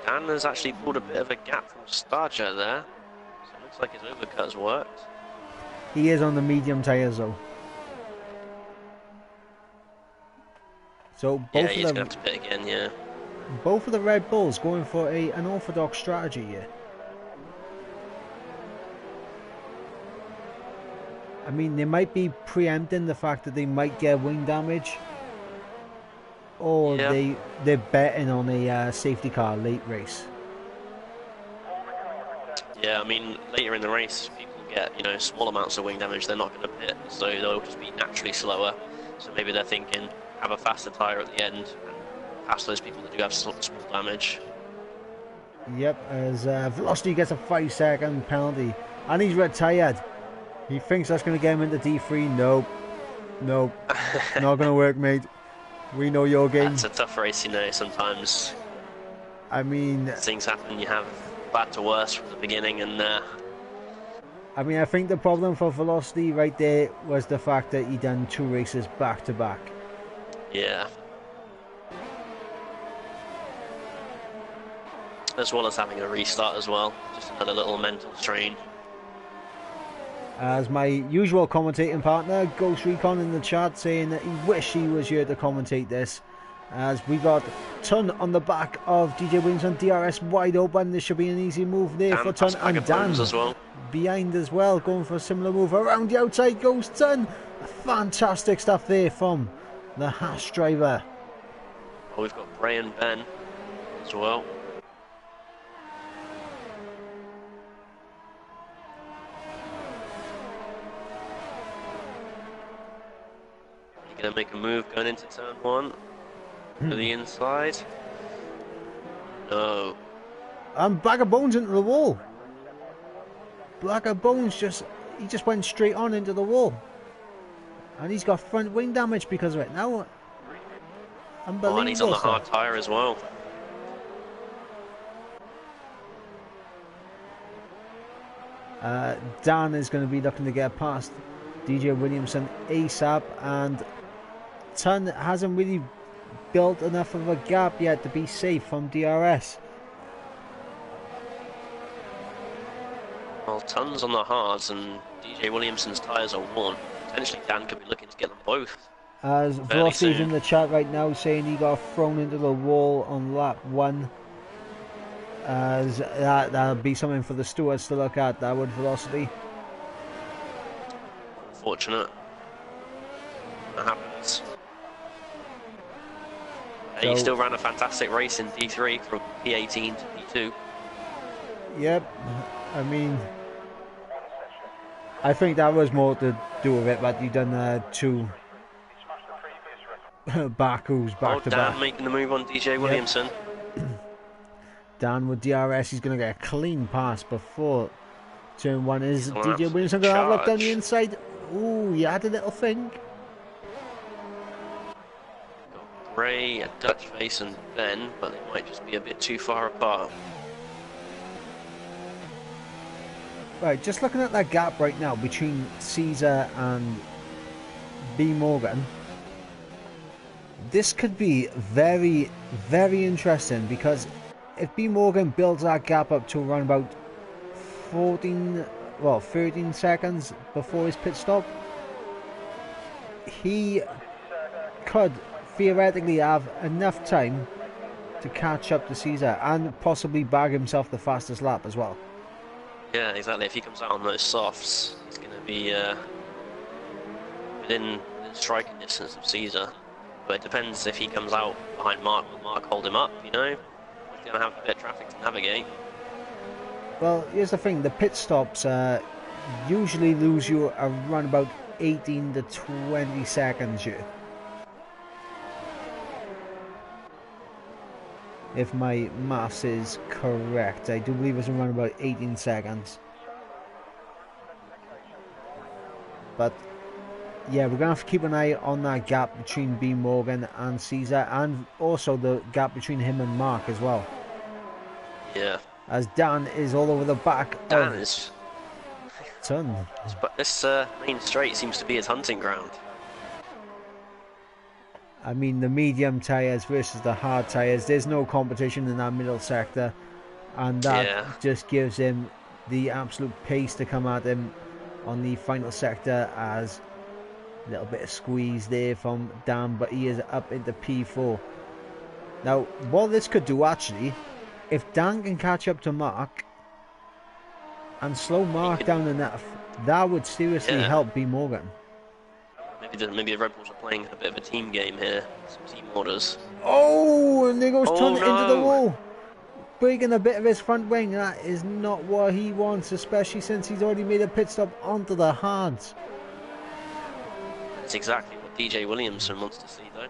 Dan has actually pulled a bit of a gap from Starcher there. So it looks like his overcut has worked. He is on the medium tyres though. So Yeah, both he's of going them, to have to pit again, yeah. both of the Red Bulls going for an orthodox strategy here. I mean, they might be preempting the fact that they might get wing damage, or Yeah. they're betting on a safety car late race. Yeah, I mean, later in the race, people get, you know, small amounts of wing damage, they're not going to pit, so they'll just be naturally slower. So maybe they're thinking, have a faster tyre at the end, and pass those people that do have small damage. Yep, as Velocity gets a 5-second penalty, and he's retired. He thinks that's going to get him into D3. Nope. Nope. Not going to work, mate. We know your game. That's a tough race, you know, sometimes I mean, things happen, you have bad to worse from the beginning, and I think the problem for Velocity right there was the fact that he done 2 races back to back. yeah. As well as having a restart as well, just another little mental strain. As my usual commentating partner, Ghost Recon in the chat, saying that he wish he was here to commentate this. As we got Ton on the back of DJ Williamson, DRS wide open. This should be an easy move there for Ton, and Dan as well. behind as well, going for a similar move. Around the outside goes Ton. Fantastic stuff there from the Haas driver. Oh, we've got Bray and Ben as well. Gonna make a move going into turn 1 to the inside. No. And Bag of Bones into the wall. Bag of Bones just went straight on into the wall. And he's got front wing damage because of it. Now, unbelievable. Oh, and he's on the stuff. hard tyre as well. Dan is going to be looking to get past DJ Williamson ASAP, and Ton hasn't really built enough of a gap yet to be safe from DRS. Well, Tons on the hards and DJ Williamson's tyres are worn. Potentially Dan could be looking to get them both. As Velocity's in the chat right now saying he got thrown into the wall on lap 1. As that'll be something for the stewards to look at, that would, Velocity. Unfortunate. That happens. He still ran a fantastic race in D3 from P18 to P2. Yep, I mean, I think that was more to do with it, but you done 2 Bakus back to back. Dan making the move on DJ Williamson. Dan with DRS, he's going to get a clean pass before turn 1. Is Well, DJ Williamson going to have a look down the inside? Ooh, he had a little think. Got Ray, a Dutch face, and Ben, but they might just be a bit too far apart. Right, just looking at that gap right now between Caesar and B. Morgan, this could be very, very interesting, because if B. Morgan builds that gap up to around about 13 seconds before his pit stop, he could theoretically have enough time to catch up to Caesar and possibly bag himself the fastest lap as well. Yeah, exactly. If he comes out on those softs, he's going to be within striking distance of Caesar. But it depends if he comes out behind Mark. Will Mark hold him up, you know? He's going to have a bit of traffic to navigate. Well, here's the thing: the pit stops usually lose you around about 18 to 20 seconds here. If my maths is correct, I do believe it's around about 18 seconds. But yeah, we're gonna have to keep an eye on that gap between B Morgan and Caesar, and also the gap between him and Mark as well. Yeah. As Dan is all over the back Dan of is. Ton. But this main straight seems to be his hunting ground. I mean, the medium tyres versus the hard tyres, there's no competition in that middle sector, and that just gives him the absolute pace to come at him on the final sector. As a little bit of squeeze there from Dan, but he is up into P4. Now, what this could do actually, if Dan can catch up to Mark and slow Mark down enough, that would seriously help B Morgan. Maybe the Red Bulls are playing a bit of a team game here. Some team orders. Oh, and there goes Ton no. into the wall. Breaking a bit of his front wing. That is not what he wants, especially since he's already made a pit stop onto the hards. That's exactly what DJ Williamson wants to see, though.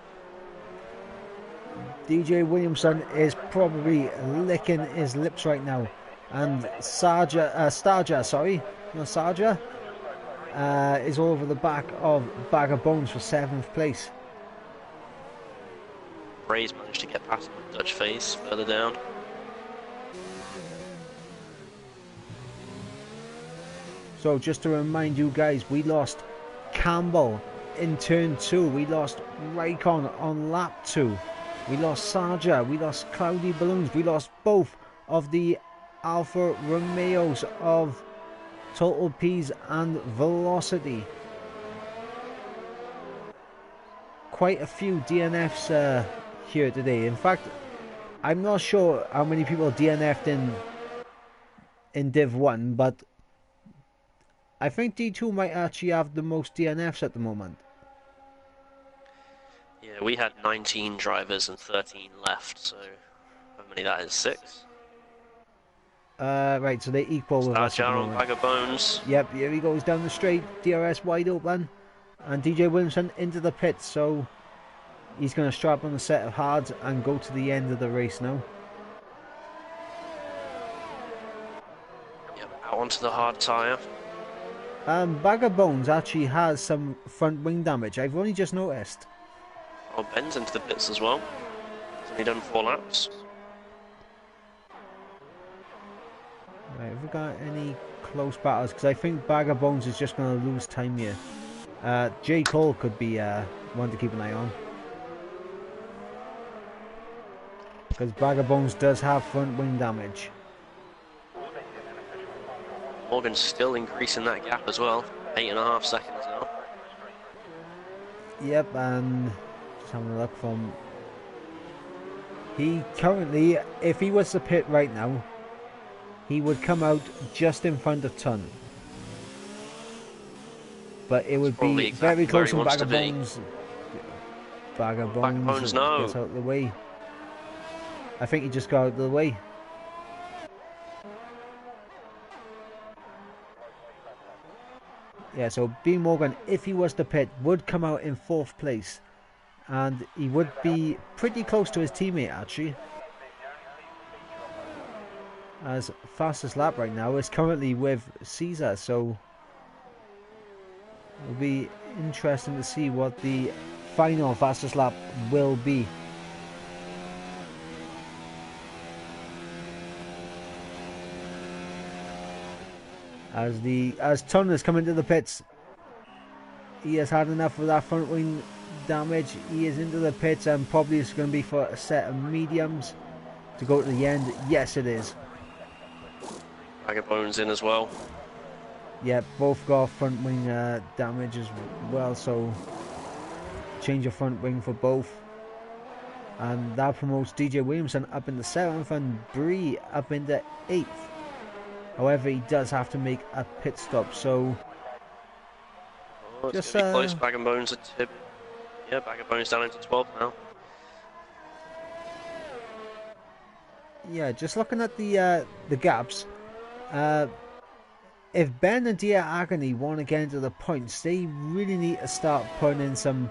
DJ Williamson is probably licking his lips right now. And Sarja is all over the back of Bag of Bones for 7th place. Ray's managed to get past the Dutch face further down. So just to remind you guys, we lost Campbell in turn 2. We lost Raikon on lap 2. We lost Sarja. We lost Cloudy Balloons. We lost both of the Alfa Romeos of Total P's and Velocity. Quite a few DNFs here today. In fact, I'm not sure how many people DNF'd in Div 1, but I think D2 might actually have the most DNFs at the moment. Yeah, we had 19 drivers and 13 left, so how many that is? 6? Right, so they equal with us at the moment. Bag of Bones. Yep, here he goes down the straight. DRS wide open. And DJ Williamson into the pits, so he's going to strap on a set of hards and go to the end of the race now. Yep, out onto the hard tyre. Bag of Bones actually has some front wing damage. I've only just noticed. Oh, Ben's into the pits as well. He's only done 4 laps. Right, have we got any close battles? Because I think Bag of Bones is just going to lose time here. J. Cole could be one to keep an eye on. Because Bag of Bones does have front wing damage. Morgan's still increasing that gap as well. 8.5 seconds now. Yep, and just having a look from... He currently, if he was to pit right now, he would come out just in front of Ton. But it would be exactly very close on Bag of Bones. Bag of Bones no. Gets out of the way. I think he just got out of the way. Yeah, so B Morgan, if he was to pit, would come out in 4th place. And he would be pretty close to his teammate, actually. As fastest lap right now is currently with Caesar, so it'll be interesting to see what the final fastest lap will be. As Ton has come into the pits, he has had enough of that front wing damage. He is into the pits and probably is going to be for a set of mediums to go to the end. Yes, it is. Bag of Bones in as well. Yeah, both got front wing damage as well, so change of front wing for both. And that promotes DJ Williamson up into 7th and Bree up into 8th. However, he does have to make a pit stop, so just close. Bag of Bones at tip. Yeah, Bag of Bones down into 12th now. Yeah, just looking at the gaps, If Ben and Dear Agony want to get into the points, they really need to start putting in some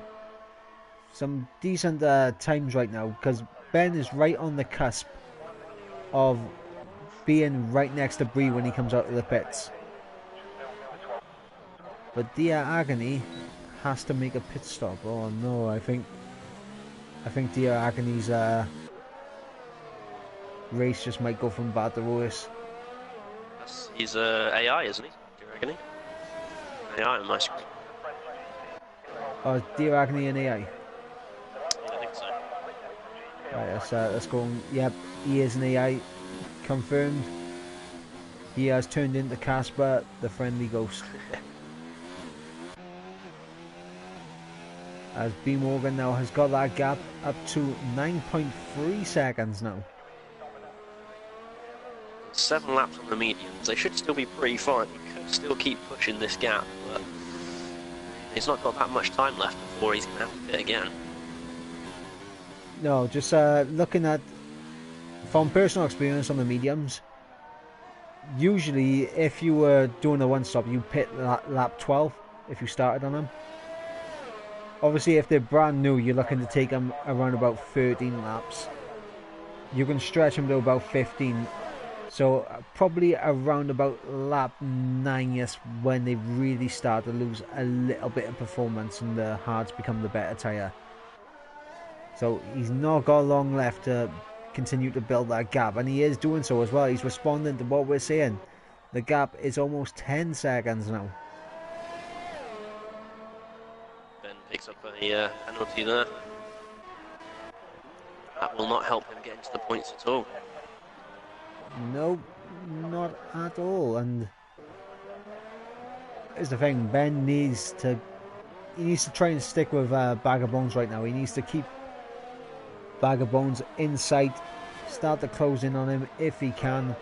decent times right now, because Ben is right on the cusp of being right next to Bree when he comes out of the pits. But Dear Agony has to make a pit stop. Oh no, I think Dear Agony's race just might go from bad to worse. He's AI, isn't he? Do you reckon? AI on my screen. Oh, Dear Agony and AI. I think so. Right, let's go. Yep, he is an AI. Confirmed. He has turned into Casper, the friendly ghost. As B. Morgan now has got that gap up to 9.3 seconds now. 7 laps on the mediums. They should still be pretty fine. You could still keep pushing this gap, but he's not got that much time left before he's going to have to pit again. No, just looking at, from personal experience on the mediums, usually if you were doing a one stop, you pit lap 12 if you started on them. Obviously, if they're brand new, you're looking to take them around about 13 laps. You can stretch them to about 15. So probably around about lap 9 is when they really start to lose a little bit of performance and the hards become the better tyre. So he's not got long left to continue to build that gap, and he is doing so as well. He's responding to what we're saying. The gap is almost 10 seconds now. Ben picks up a penalty there. That will not help him get into the points at all. No, not at all. And here's the thing: Ben needs to try and stick with Bag of Bones right now. He needs to keep Bag of Bones in sight, start to close in on him if he can,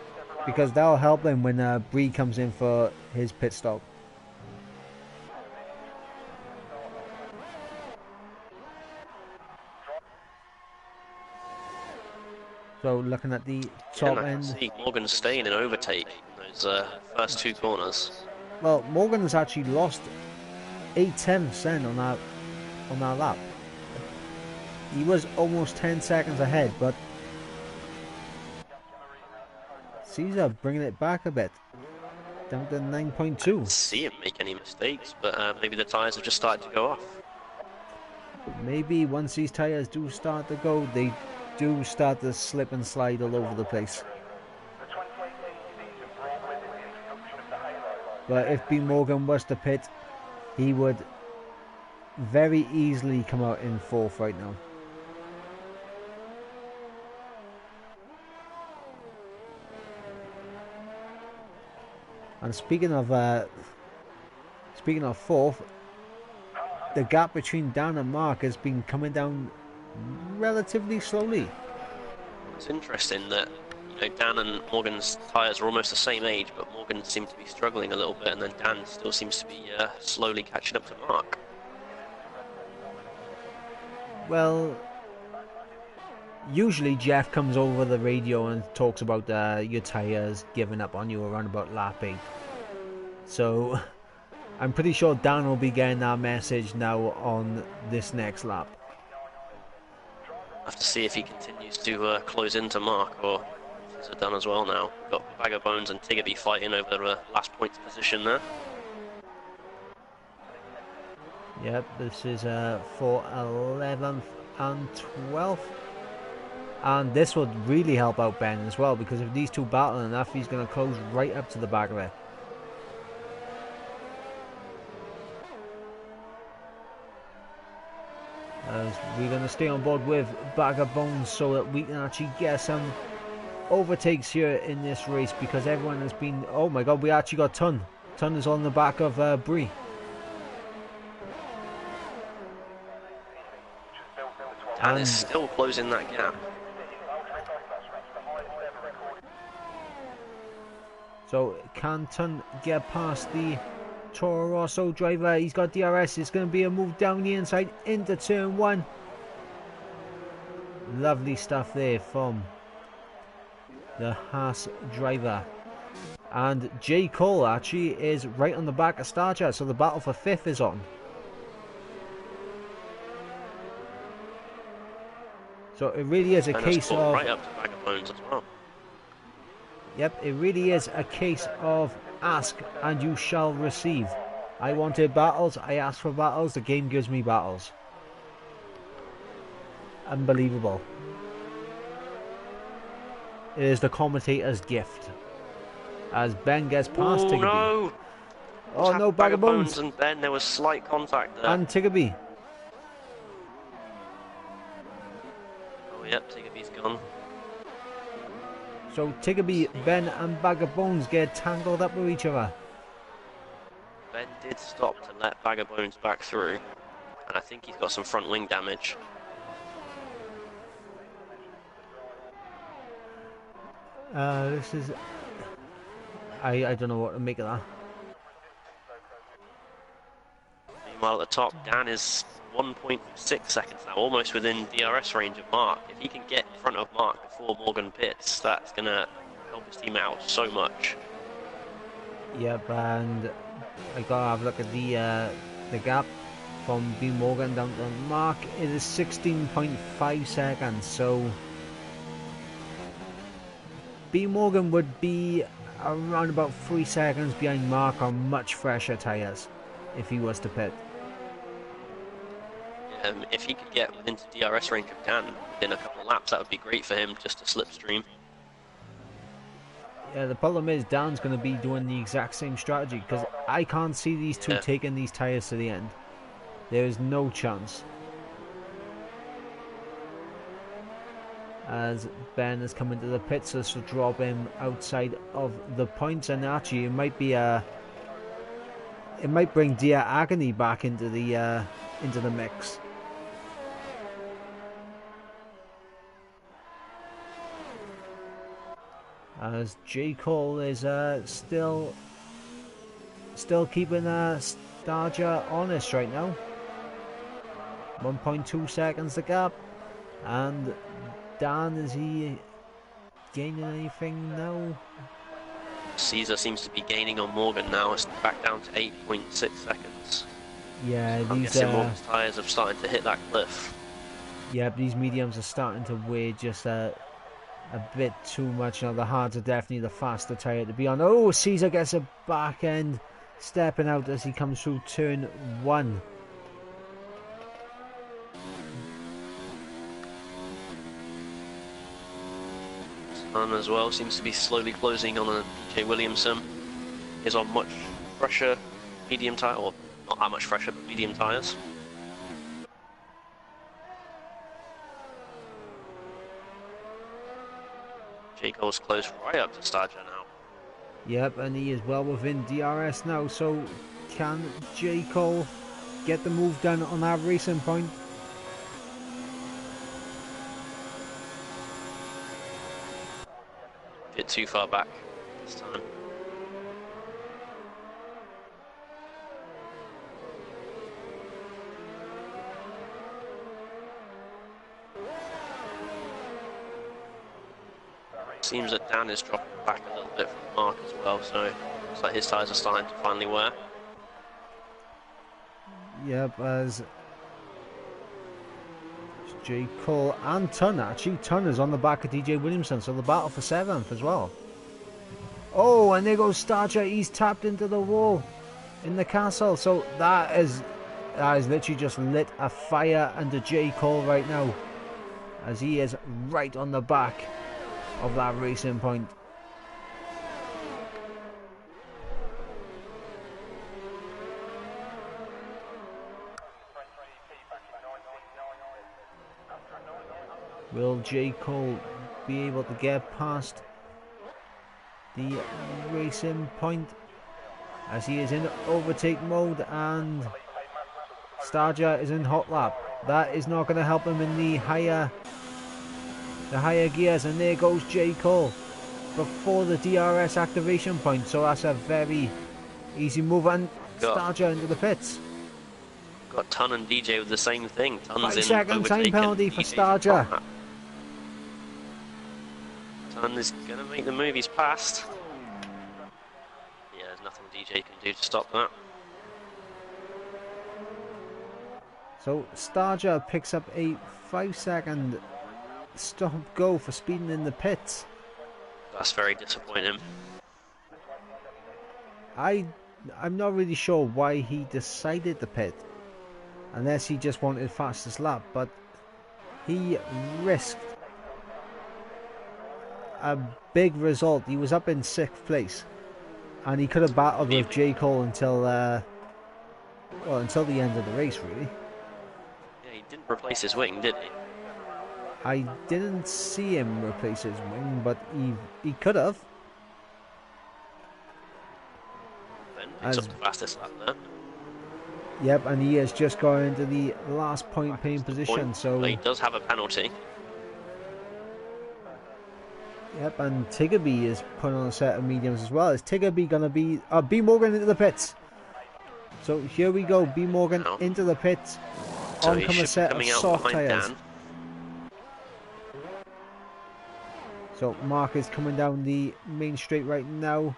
because that'll help him when Bree comes in for his pit stop. So looking at the top end, see Morgan staying in overtake in those first 2 corners. Well, Morgan has actually lost 0.8 on that lap. He was almost 10 seconds ahead, but Caesar bringing it back a bit, down to 9.2. I didn't see him make any mistakes, but maybe the tyres have just started to go off. Maybe once these tyres do start to go, they do start to slip and slide all over the place. But if B. Morgan was to pit, he would very easily come out in 4th right now. And speaking of 4th, the gap between Dan and Mark has been coming down relatively slowly. It's interesting that Dan and Morgan's tyres are almost the same age, but Morgan seems to be struggling a little bit, and then Dan still seems to be slowly catching up to Mark. Well, usually Jeff comes over the radio and talks about your tyres giving up on you around about lap 8. So I'm pretty sure Dan will be getting that message now on this next lap. Have to see if he continues to close into Mark, or if things are done as well now. We've got Bag of Bones and Tiggerby fighting over the last points position there. Yep, this is for 11th and 12th. And this would really help out Ben as well, because if these two battle enough, he's going to close right up to the back of it. As we're going to stay on board with Bag of Bones so that we can actually get some overtakes here in this race, because everyone has been... Oh my god, we actually got Ton. Ton is on the back of Bree. And is still closing that gap. So can Ton get past the Toro Rosso driver? He's got DRS. It's going to be a move down the inside into turn 1. Lovely stuff there from the Haas driver. And J. Cole actually is right on the back of Starcher, so the battle for 5th is on. So it really is a case of... right up to Bag of Bones as well. Yep, it really is a case of ask and you shall receive. I wanted battles, I asked for battles, the game gives me battles. Unbelievable. It is the commentator's gift. As Ben gets past Tigaby. No! Oh no, Bag of Bones. And Ben, there was slight contact there. And Tigaby. Oh yep, Tigaby's gone. So Tigaby, Ben and Bag of Bones get tangled up with each other. Ben did stop to let Bag of Bones back through. And I think he's got some front wing damage. This is... I don't know what to make of that. Meanwhile at the top, Dan is 1.6 seconds now, almost within DRS range of Mark. If he can get in front of Mark before Morgan pits, that's going to help his team out so much. Yep, and I gotta have a look at the gap from B Morgan down to Mark. It is 16.5 seconds, so B Morgan would be around about 3 seconds behind Mark on much fresher tyres if he was to pit. If he could get into DRS range of Dan within a couple of laps, that would be great for him, just to slipstream. Yeah, the problem is Dan's going to be doing the exact same strategy because I can't see these two taking these tyres to the end. There is no chance. As Ben has come into the pits, so this will drop him outside of the points, and actually it might be it might bring Dear Agony back into the mix. As J. Cole is still keeping Starja honest right now. 1.2 seconds the gap, and Dan, is he gaining anything now? Caesar seems to be gaining on Morgan now. It's back down to 8.6 seconds. Yeah, I'm guessing Morgan's tyres have started to hit that cliff. Yeah, these mediums are starting to weigh just a bit too much now. The hards are definitely the faster tyre to be on. Oh, Caesar gets a back end stepping out as he comes through turn 1. As well seems to be slowly closing on a DJ Williamson. Is on much fresher medium tyre, or not that much fresher, but medium tyres. J. Cole's close right up to Starja now. Yep, and he is well within DRS now, so can J. Cole get the move done on that racing point? Bit too far back this time. Seems that Dan is dropping back a little bit from Mark as well, so looks like his tyres are starting to finally wear. Yep, as J. Cole and Ton, actually. Ton is on the back of DJ Williamson, so the battle for 7th as well. Oh, and there goes Starcher. He's tapped into the wall in the castle. So that is literally just lit a fire under J. Cole right now, as he is right on the back of that racing point. Will J. Cole be able to get past the racing point as he is in overtake mode, and Starja is in hot lap? That is not going to help him in the higher gears, and there goes J. Cole before the DRS activation point, so that's a very easy move, and Starja into the pits. Got Ton and DJ with the same thing. Ton's 5-second time penalty for Starja. Ton is going to make the move, he's passed. BJ can do to stop that. So Starger picks up a 5-second stop go for speeding in the pits. That's very disappointing. I'm not really sure why he decided to pit, unless he just wanted fastest lap, but he risked a big result. He was up in 6th place, and he could have battled with J. Cole until until the end of the race, really. Yeah, he didn't replace his wing, did he? I didn't see him replace his wing, but he could have. Then picks up the fastest lap there. Yep, and he has just gone into the last point paying position, so but he does have a penalty. Yep, and Tiggerby is put on a set of mediums as well. Is Tiggerby going to be... B. Morgan into the pits. So here we go, B. Morgan into the pits. So on come a set of soft tyres. So Mark is coming down the main straight right now.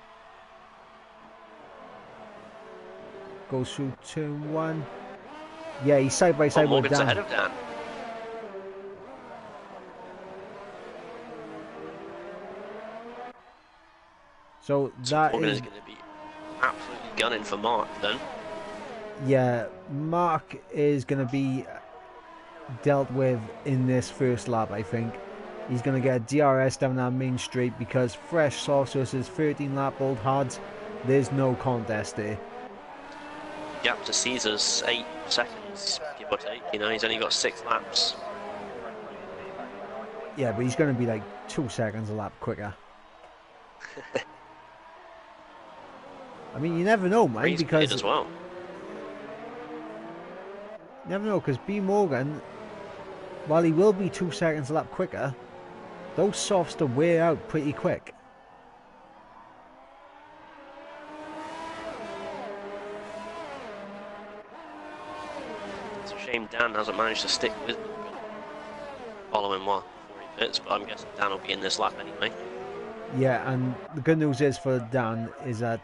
Goes through turn 1. Yeah, he's side by side with Dan. Morgan's ahead of Dan. So that Morgan is going to be absolutely gunning for Mark then. Yeah, Mark is going to be dealt with in this first lap, I think. He's going to get a DRS down that main straight because fresh soft versus 13 lap old hards. There's no contest there. Gap to Caesar's 8 seconds, give or take. You know, he's only got 6 laps. Yeah, but he's going to be like 2 seconds a lap quicker. I mean, you never know, man. He's because as well. You never know, because B. Morgan, while he will be 2 seconds a lap quicker, those softs to wear out pretty quick. It's a shame Dan hasn't managed to stick with them. Following one before he pits, but I'm guessing Dan will be in this lap anyway. Yeah, and the good news is for Dan is that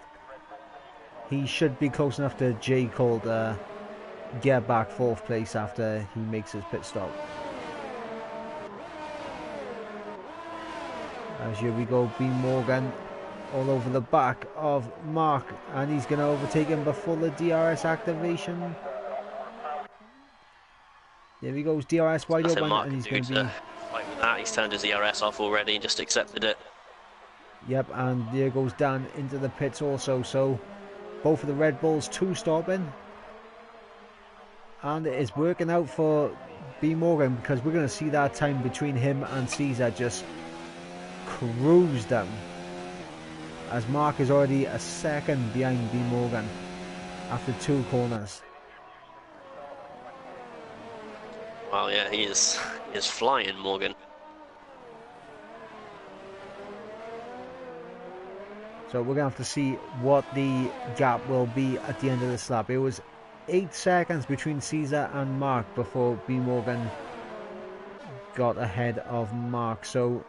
he should be close enough to J. Cole to get back 4th place after he makes his pit stop. As here we go, B. Morgan all over the back of Mark, and he's going to overtake him before the DRS activation. There he goes, DRS wide open, and he's going to be... Fight with that. He's turned his DRS off already and just accepted it. Yep, and there goes Dan into the pits also, so both of the Red Bulls 2 stopping. And it is working out for B. Morgan because we're going to see that time between him and Caesar just cruise down. As Mark is already a second behind B. Morgan after 2 corners. Well, yeah, he is flying, Morgan. So we're going to have to see what the gap will be at the end of this lap. It was 8 seconds between Caesar and Mark before B. Morgan got ahead of Mark. So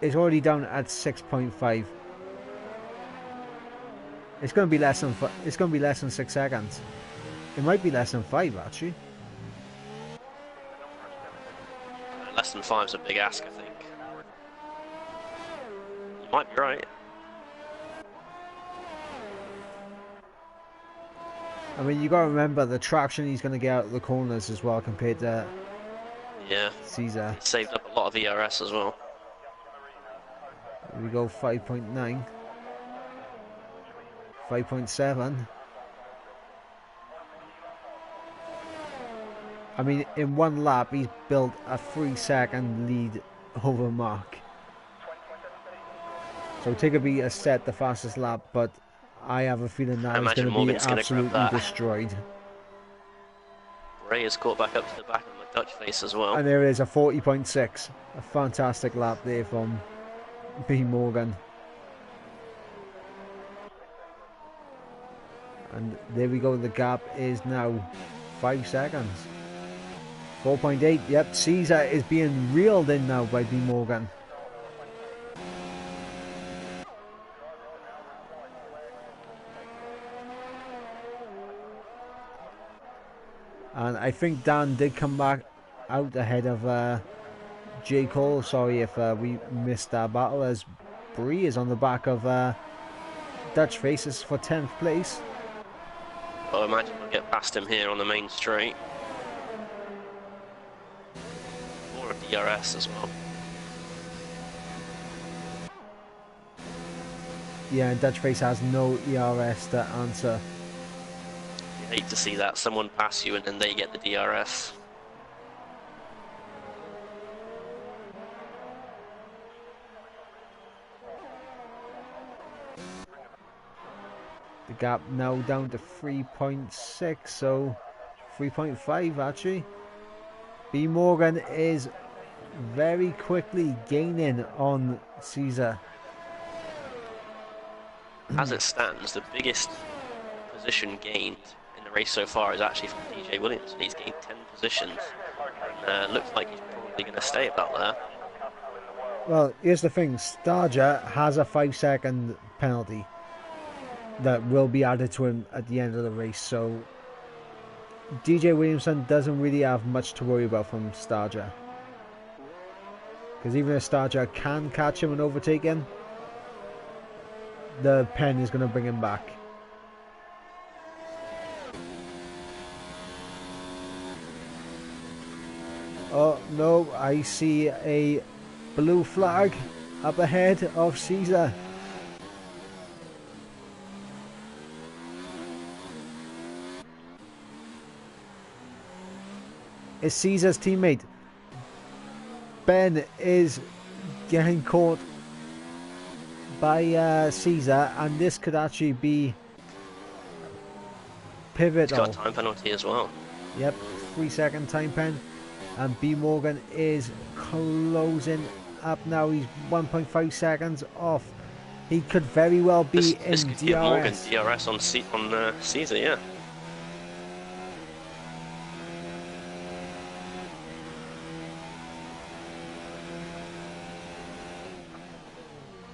it's already down at 6.5. It's going to be less than 6 seconds. It might be less than 5 actually. Less than 5 is a big ask, I think. You might be right. I mean, you got to remember the traction he's going to get out of the corners as well compared to Caesar. He saved up a lot of ERS as well. Here we go, 5.9. 5.7. I mean, in one lap, he's built a 3-second lead over Mark. So Tiggerby has set the fastest lap, but I have a feeling that is going to be absolutely destroyed. Ray is caught back up to the back of the Dutch face as well. And there is a 40.6. A fantastic lap there from B. Morgan. And there we go, the gap is now 5 seconds. 4.8, yep, Caesar is being reeled in now by B. Morgan. And I think Dan did come back out ahead of J. Cole. Sorry if we missed that battle, as Bree is on the back of Dutch Faces for 10th place. I imagine we'll get past him here on the main straight. Or a DRS as well. Yeah, and Dutch Face has no ERS to answer. You hate to see that, someone pass you and then they get the DRS. The gap now down to 3.6, so 3.5 actually. B Morgan is very quickly gaining on Caesar. As it stands, the biggest position gained in the race so far is actually from DJ Williamson. He's gained 10 positions. Looks like he's probably going to stay about there. Well, here's the thing. Starja has a 5-second penalty that will be added to him at the end of the race, so DJ Williamson doesn't really have much to worry about from Starja. Because even if Starja can catch him and overtake him, the pen is going to bring him back. Oh no, I see a blue flag up ahead of Caesar. It's Caesar's teammate. Ben is getting caught by Caesar, and this could actually be pivotal. He's got a time penalty as well. Yep, 3-second time pen. And B Morgan is closing up now. He's 1.5 seconds off. He could very well be in this could DRS. give Morgan DRS on Caesar, yeah.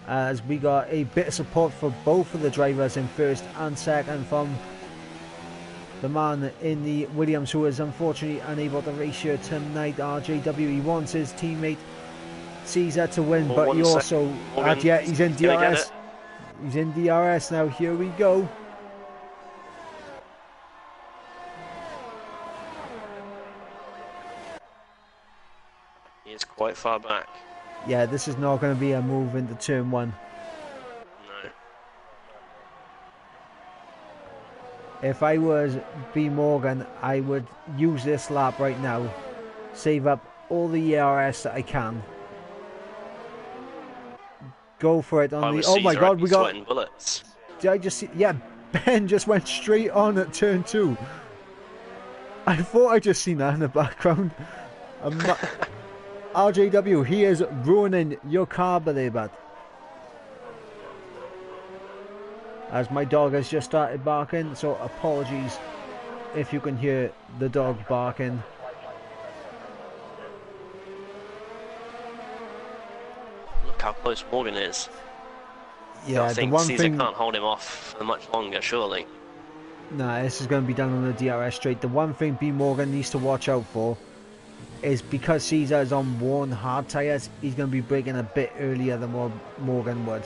As we got a bit of support for both of the drivers in first and second from the man in the Williams, who is unfortunately unable to race here tonight, RJW. He wants his teammate Caesar to win, but he also... yeah, he's in DRS. He's in DRS now. Here we go. He is quite far back. Yeah, this is not going to be a move into turn 1. No. If I was B Morgan, I would use this lap right now, save up all the ERS that I can, go for it on the... Oh my god, we got... bullets. Did I just see... Yeah, Ben just went straight on at turn 2. I thought I just seen that in the background. RJW, he is ruining your car, there, bud. As my dog has just started barking, so apologies if you can hear the dog barking. Look how close Morgan is. Yeah, I think Caesar can't hold him off for much longer, surely. Nah, this is going to be done on the DRS straight. The one thing B Morgan needs to watch out for is, because Caesar is on worn hard tyres, he's going to be braking a bit earlier than what Morgan would.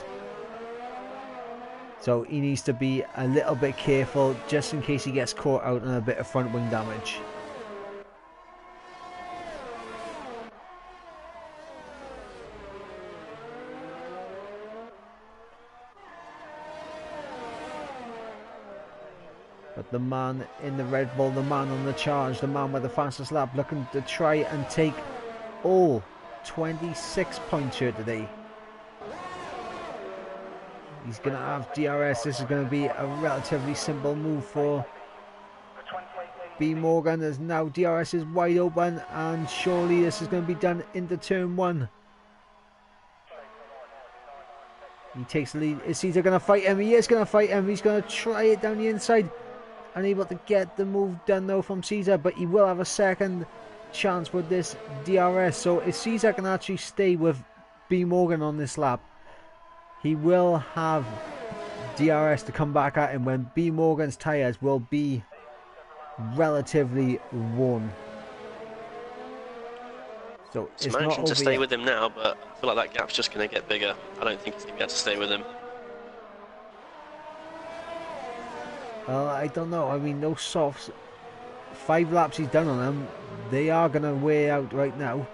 So he needs to be a little bit careful, just in case he gets caught out on a bit of front wing damage. But the man in the Red Bull, the man on the charge, the man with the fastest lap, looking to try and take all 26 points here today. He's going to have DRS. This is going to be a relatively simple move for B Morgan, as now DRS is wide open, and surely this is going to be done into turn 1. He takes the lead. Is Caesar going to fight him? He is going to fight him. He's going to try it down the inside. Unable to get the move done though from Caesar, but he will have a second chance with this DRS. So if Caesar can actually stay with B Morgan on this lap, he will have DRS to come back at him when B Morgan's tyres will be relatively worn. So He's it's not managing to over stay yet. with him now, but I feel like that gap's just going to get bigger. I don't think he's going to be able to stay with him. I don't know. I mean, those softs, 5 laps he's done on them, they are going to wear out right now.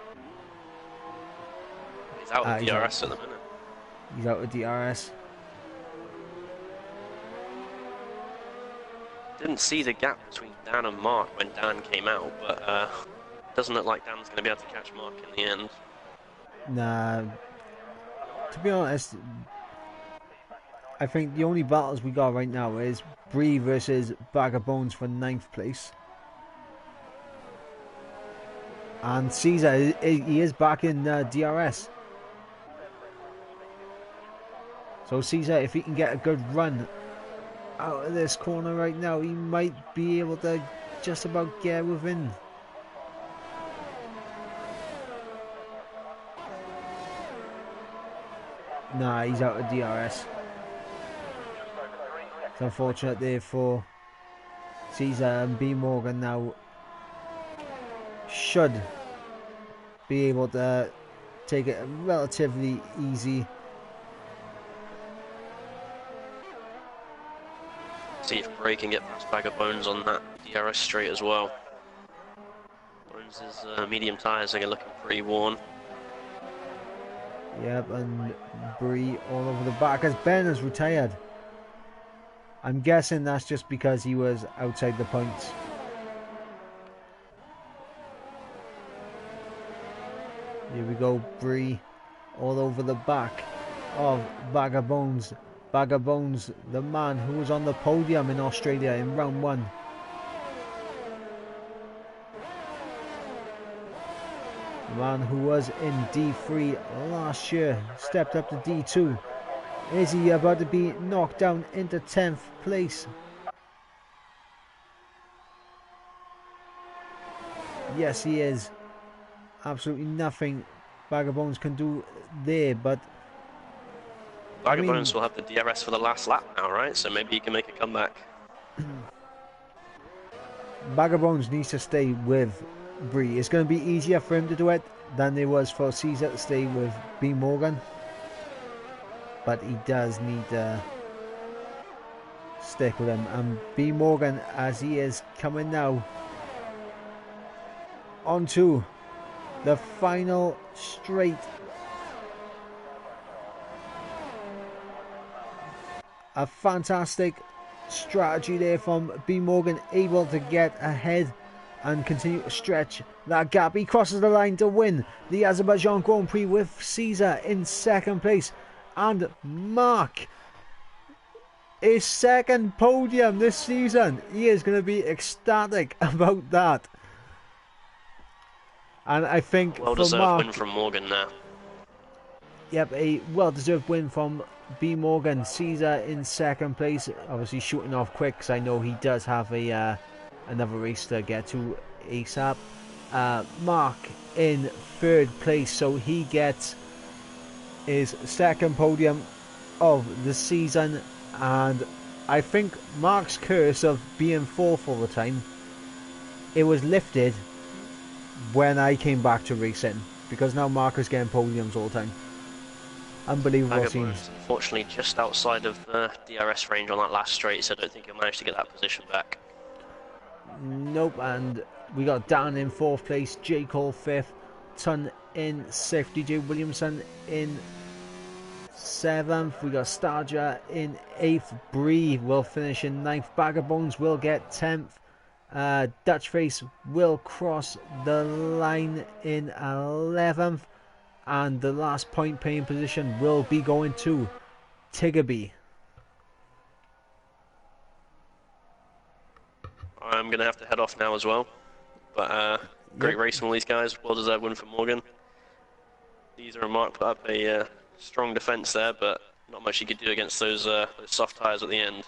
He's out of DRS at the minute. He's out of DRS. Didn't see the gap between Dan and Mark when Dan came out, but doesn't look like Dan's going to be able to catch Mark in the end. Nah, to be honest, I think the only battles we got right now is Bree versus Bag of Bones for 9th place. And Caesar, he is back in DRS. So Caesar, if he can get a good run out of this corner right now, he might be able to just about get within. Nah, he's out of DRS. It's unfortunate there for Caesar, and B Morgan now should be able to take it relatively easy. See if Bray can get past Bag of Bones on that DRS straight as well. Bones' medium tyres are looking pretty worn. Yep, and Bree all over the back as Ben has retired. I'm guessing that's just because he was outside the points. Here we go, Bree all over the back of Bag of Bones. Bag of Bones, the man who was on the podium in Australia in round 1. The man who was in D3 last year stepped up to D2. Is he about to be knocked down into 10th place? Yes, he is. Absolutely nothing Bag of Bones can do there, but Bag of Bones will have the DRS for the last lap now, right? So maybe he can make a comeback. Bag of Bones needs to stay with Bree. It's going to be easier for him to do it than it was for Caesar to stay with B Morgan. But he does need to stick with him. And B Morgan, as he is coming now onto the final straight. A fantastic strategy there from B Morgan, able to get ahead and continue to stretch that gap. He crosses the line to win the Azerbaijan Grand Prix with Caesar in 2nd place. And Mark, his 2nd podium this season. He is going to be ecstatic about that. And I think well-deserved win from Morgan there. Yep, a well-deserved win from B Morgan. Caesar in 2nd place, obviously shooting off quick because I know he does have a another race to get to ASAP. Mark in 3rd place, so he gets his 2nd podium of the season, and I think Mark's curse of being 4th all the time, it was lifted when I came back to racing, because now Mark is getting podiums all the time. Unbelievable scenes. Unfortunately, just outside of the DRS range on that last straight, so I don't think he'll manage to get that position back. Nope, and we got Dan in 4th place, J. Cole 5th, Ton in 6th, DJ Williamson in 7th, we got Starja in 8th, Bree will finish in 9th, Bag of Bones will get 10th, Dutch Face will cross the line in 11th, and the last point paying position will be going to Tiggerby. I'm going to have to head off now as well, but great race from all these guys, well deserved win for Morgan. These are Mark put up a strong defence there, but not much he could do against those soft tyres at the end.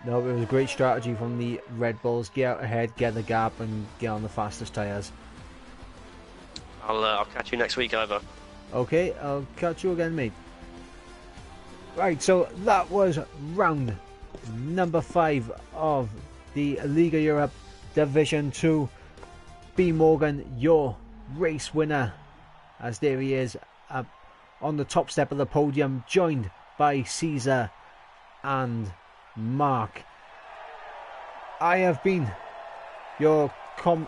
No, it was a great strategy from the Red Bulls. Get out ahead, get the gap, and get on the fastest tyres. I'll catch you next week, Ivor. Okay, I'll catch you again, mate. Right, so that was round number 5 of the Liga Europe Division 2. B Morgan, your race winner, as there he is on the top step of the podium, joined by Caesar and Mark. I have been your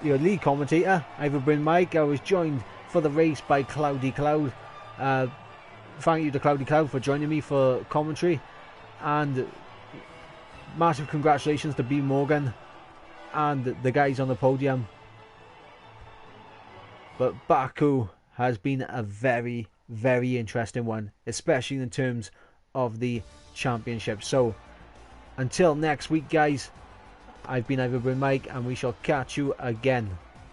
lead commentator. I've been Mike. I was joined for the race by Cloudy Cloud. Thank you to Cloudy Cloud for joining me for commentary, and massive congratulations to B Morgan and the guys on the podium. But Baku has been a very, very interesting one, especially in terms of the championship. So until next week, guys, I've been Mike, and we shall catch you again.